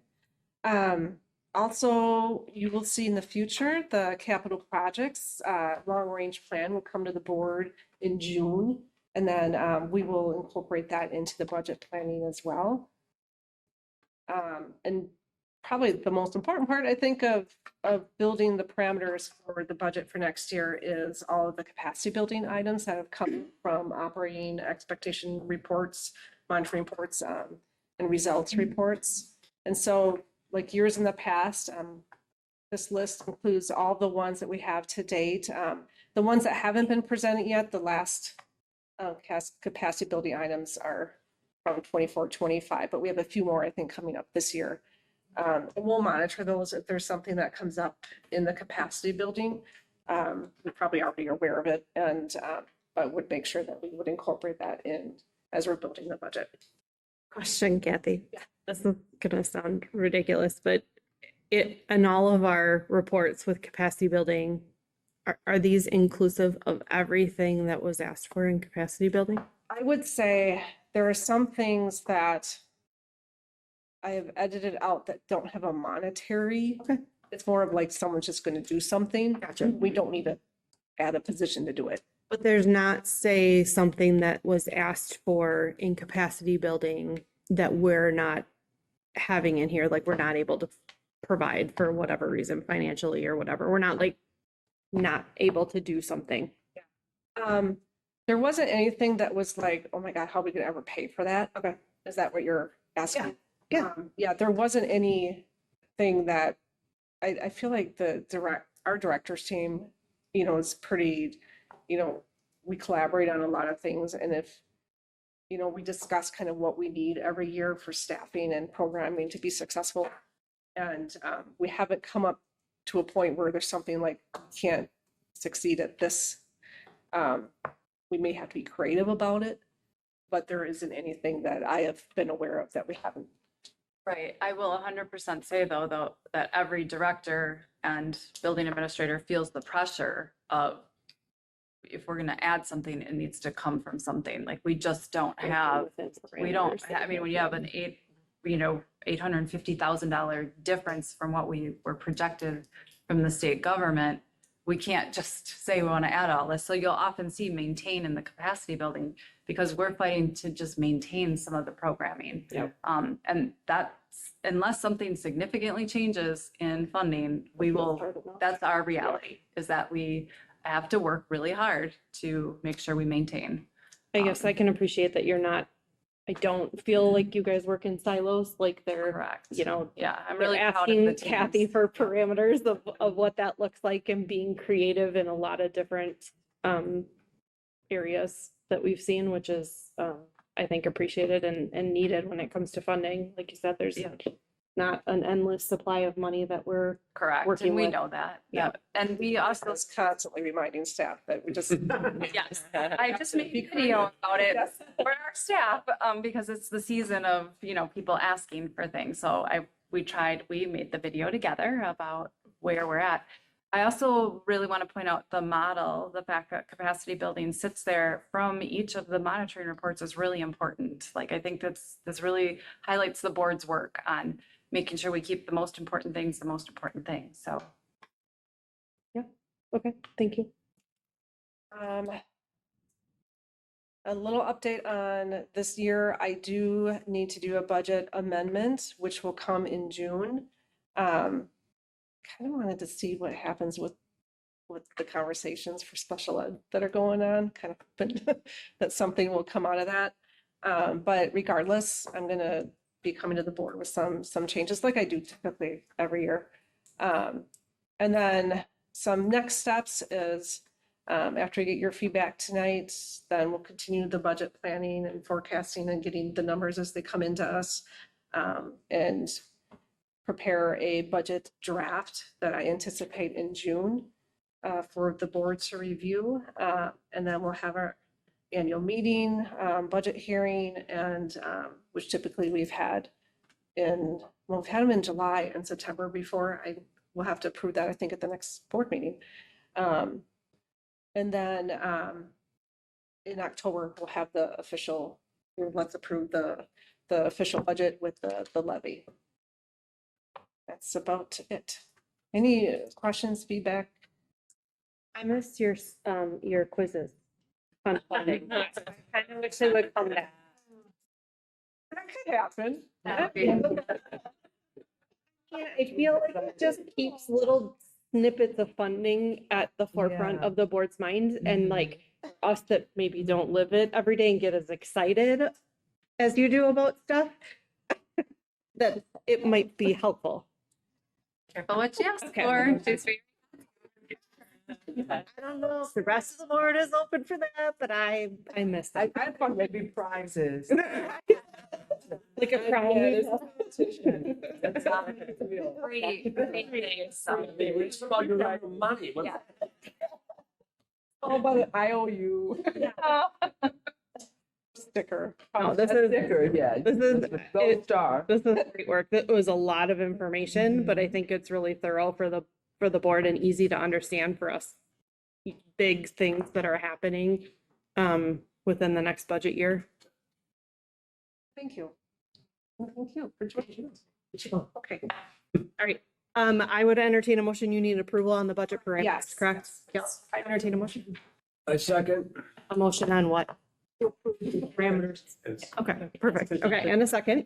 Also, you will see in the future, the capital projects, long-range plan will come to the board in June. And then we will incorporate that into the budget planning as well. And probably the most important part, I think, of building the parameters for the budget for next year is all of the capacity building items that have come from operating expectation reports, monitoring reports, and results reports. And so, like years in the past, this list includes all the ones that we have to date. The ones that haven't been presented yet, the last capacity building items are from 24, 25, but we have a few more, I think, coming up this year. And we'll monitor those if there's something that comes up in the capacity building. We're probably already aware of it, and but would make sure that we would incorporate that in as we're building the budget. Question, Kathy. Yeah. This is gonna sound ridiculous, but in all of our reports with capacity building, are these inclusive of everything that was asked for in capacity building? I would say there are some things that I have edited out that don't have a monetary. Okay. It's more of like someone's just going to do something. Gotcha. We don't need to add a position to do it. But there's not, say, something that was asked for in capacity building that we're not having in here, like we're not able to provide for whatever reason, financially or whatever. We're not like not able to do something. There wasn't anything that was like, oh my God, how are we gonna ever pay for that? Okay. Is that what you're asking? Yeah. Yeah, there wasn't anything that, I feel like our directors team, is pretty, we collaborate on a lot of things. And if, we discuss kind of what we need every year for staffing and programming to be successful. And we haven't come up to a point where there's something like can't succeed at this. We may have to be creative about it, but there isn't anything that I have been aware of that we haven't. Right. I will 100% say though, that every director and building administrator feels the pressure of if we're going to add something, it needs to come from something. Like we just don't have, when you have an $850,000 difference from what we were projected from the state government, we can't just say we want to add all this. So you'll often see maintain in the capacity building because we're fighting to just maintain some of the programming. Yep. And that's, unless something significantly changes in funding, that's our reality, is that we have to work really hard to make sure we maintain. I guess I can appreciate that I don't feel like you guys work in silos, like they're, Correct. Yeah, I'm they're really proud of the asking Kathy teams. for parameters of what that looks like and being creative in a lot of different areas that we've seen, which is, I think, appreciated and needed when it comes to funding. Like you said, there's not an endless supply of money that we're Correct. working And we with. know that. Yeah. Yeah. And we also, It's constantly reminding staff that we just. yes, I just made a video about it for our staff, because it's the season of, people asking for things. So we made the video together about where we're at. I also really want to point out the model, the fact that capacity building sits there from each of the monitoring reports is really important. Like, I think this really highlights the board's work on making sure we keep the most important things. So. Yeah. Okay, thank you. A little update on this year, I do need to do a budget amendment, which will come in June. Kind of wanted to see what happens with the conversations for special ed that are going on, kind of hoping that something will come out of that. But regardless, I'm gonna be coming to the board with some changes like I do typically every year. And then some next steps is after you get your feedback tonight, then we'll continue the budget planning and forecasting and getting the numbers as they come into us. And prepare a budget draft that I anticipate in June for the board to review. And then we'll have our annual meeting, budget hearing, and which typically we've had we've had them in July and September before. I will have to approve that, I think, at the next board meeting. And then in October, we'll have the official, let's approve the official budget with the levy. That's about it. Any questions, feedback? I missed your quizzes on funding. I kind of wish they would come back. That could happen. Yeah, I feel like it just keeps little snippets of funding at the forefront Yeah. of the board's mind, and like us that maybe don't live it every day and get as excited as you do about stuff, that it might be helpful. Careful what you ask Okay. for. Just be- I don't know if the rest of the board is open for that, but I miss that. I thought maybe prizes. Like a crown. Yeah, there's a competition. That's how it feels. Free It's about your money. Yeah. Oh, but I owe you. Sticker. No, this A is, sticker, yeah. this is, Gold star. this is great work. It was a lot of information, but I think it's really thorough for the board and easy to understand for us. Big things that are happening within the next budget year. Thank you. Thank you for joining us. Okay. All right. I would entertain a motion. You need approval on the budget parameters, Yes. correct? Yes. I entertain a motion. I second. A motion on what? Parameters. Okay, perfect. Okay, and a second.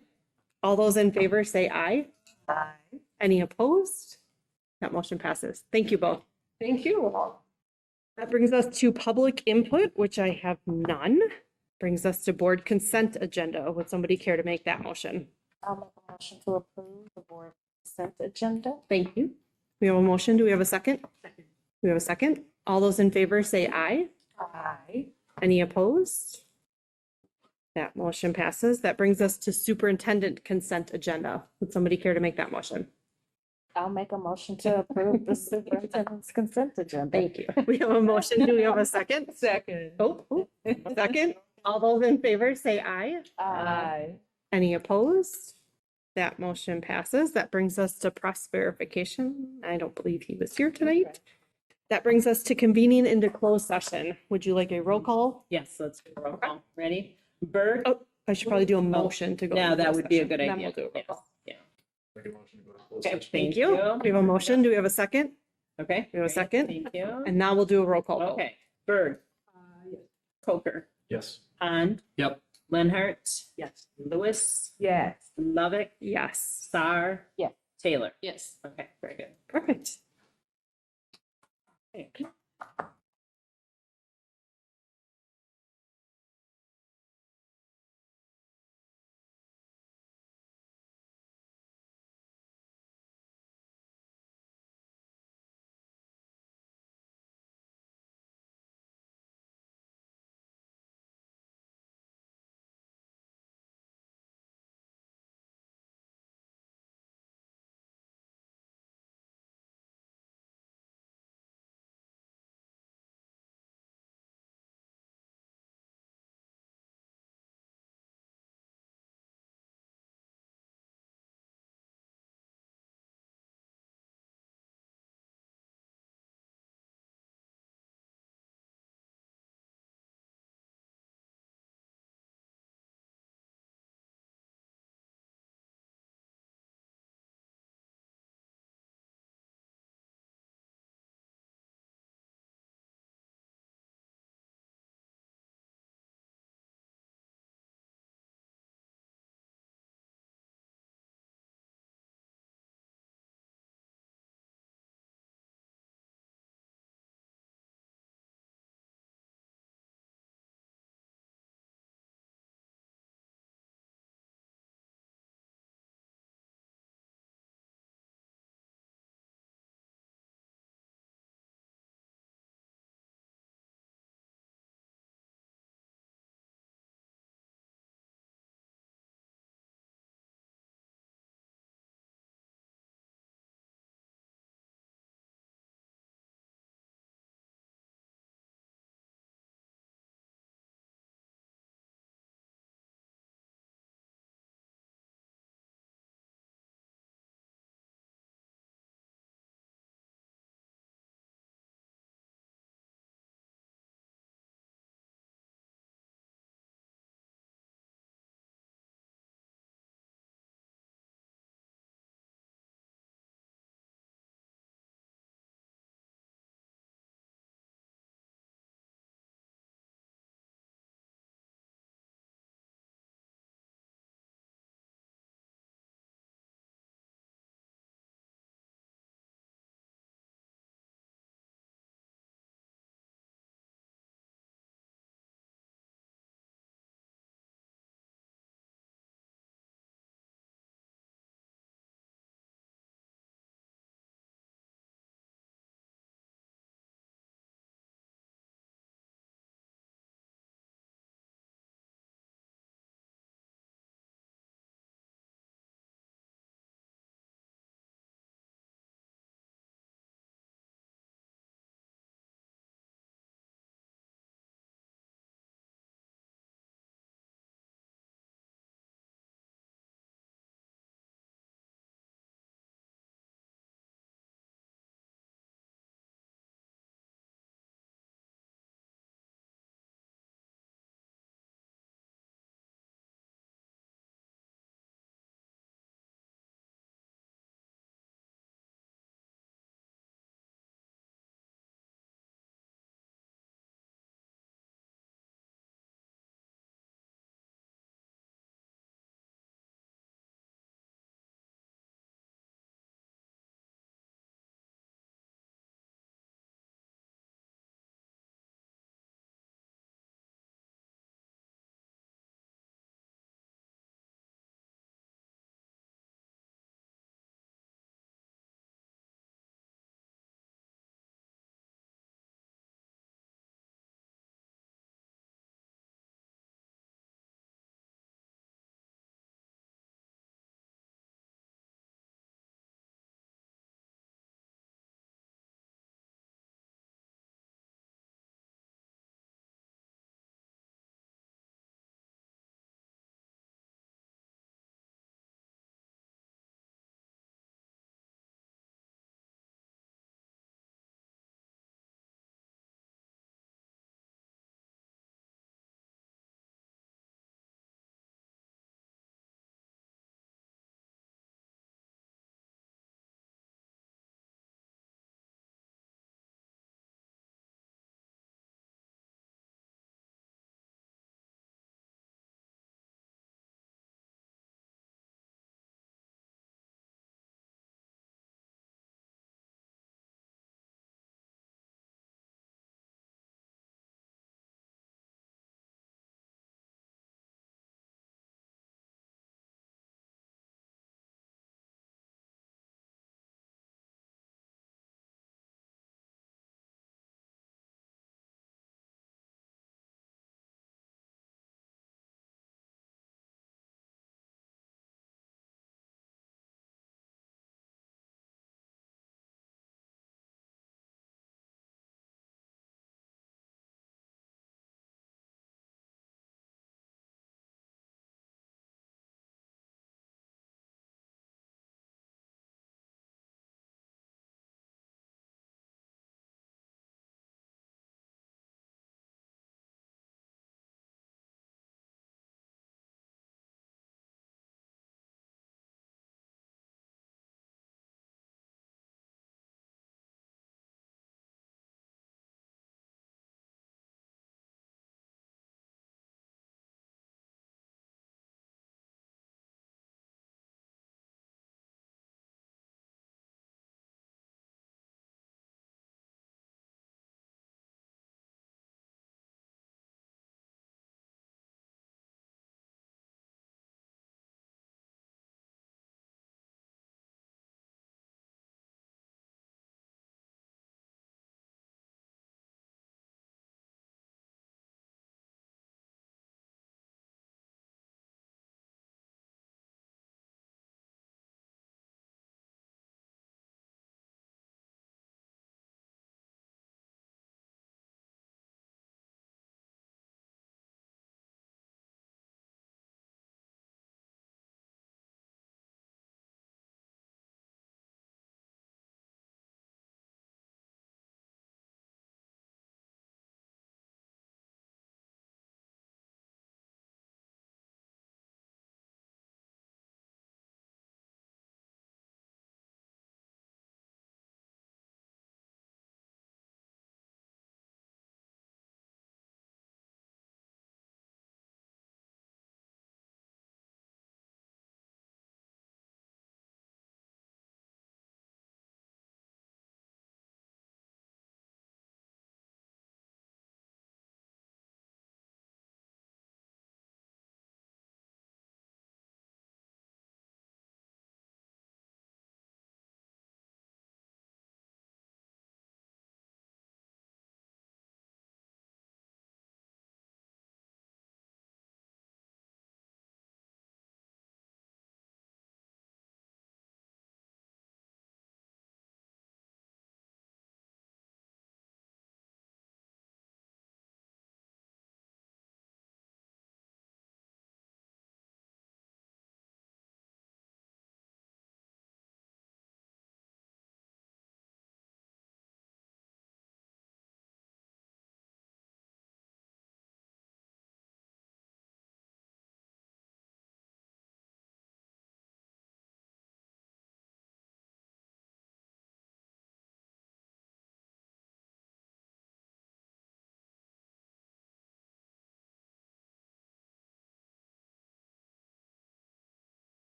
All those in favor say aye. Aye. Any opposed? That motion passes. Thank you both. Thank you. That brings us to public input, which I have none. Brings us to board consent agenda. Would somebody care to make that motion? I'll make a motion to approve the board consent agenda. Thank you. We have a motion. Do we have a second? We have a second. All those in favor say aye. Aye. Any opposed? That motion passes. That brings us to superintendent consent agenda. Would somebody care to make that motion? I'll make a motion to approve the superintendent's consent agenda. Thank you. We have a motion. Do we have a second? Second. Oh, second. All those in favor say aye. Aye. Any opposed? That motion passes. That brings us to press verification. I don't believe he was here tonight. That brings us to convening into closed session. Would you like a roll call? Yes, let's do a roll call. Ready? Bird? Oh, I should probably do a motion to go. Now into that closed would be a session. good Then idea. we'll do a roll Yes. call. Yeah. Make a motion to go to closed Okay, session. Thank you. We have a motion. Do we have a second? Okay. We have a great. second. Thank you. And now we'll do a roll call. vote. Okay, Bird. Coker. Yes. Han. Yep. Lenhart. Yes. Lewis. Yes. Lovick. Yes. Star. Yes. Taylor. Yes. Okay, very good. Perfect. Okay.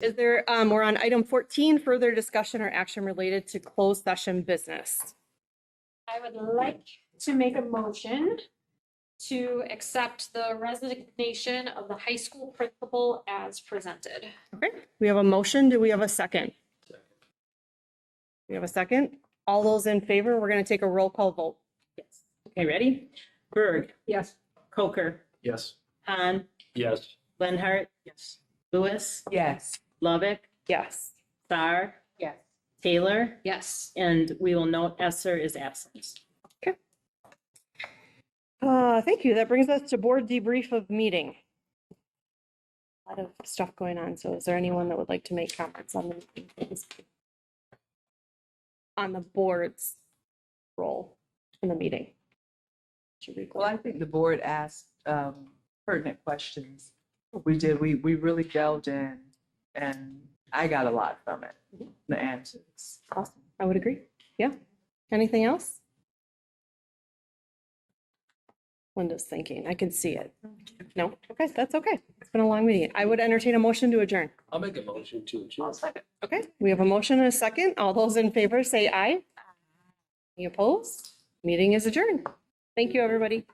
Is there, we're on item 14, further discussion or action related to closed session business. I would like to make a motion to accept the resignation of the high school principal as presented. Okay, we have a motion. Do we have a second? We have a second. All those in favor, we're going to take a roll call vote. Yes. Okay, ready? Berg, Yes. Coker, Yes. Han, Yes. Lenhart. Yes. Lewis, Yes. Lovett, Yes. Star, Yes. Taylor, Yes. and we will note Esser is absent. Thank you. That brings us to board debrief of meeting. A lot of stuff going on. So is there anyone that would like to make comments on the board's role in the meeting? Well, I think the board asked pertinent questions. We did, we really delved in and I got a lot from it, the answers. Awesome. I would agree. Yeah. Anything else? Linda's thinking. I can see it. No? Okay, that's okay. It's been a long meeting. I would entertain a motion to adjourn. I'll make a motion to adjourn. Okay, we have a motion and a second. All those in favor say aye. Any opposed? Meeting is adjourned. Thank you, everybody.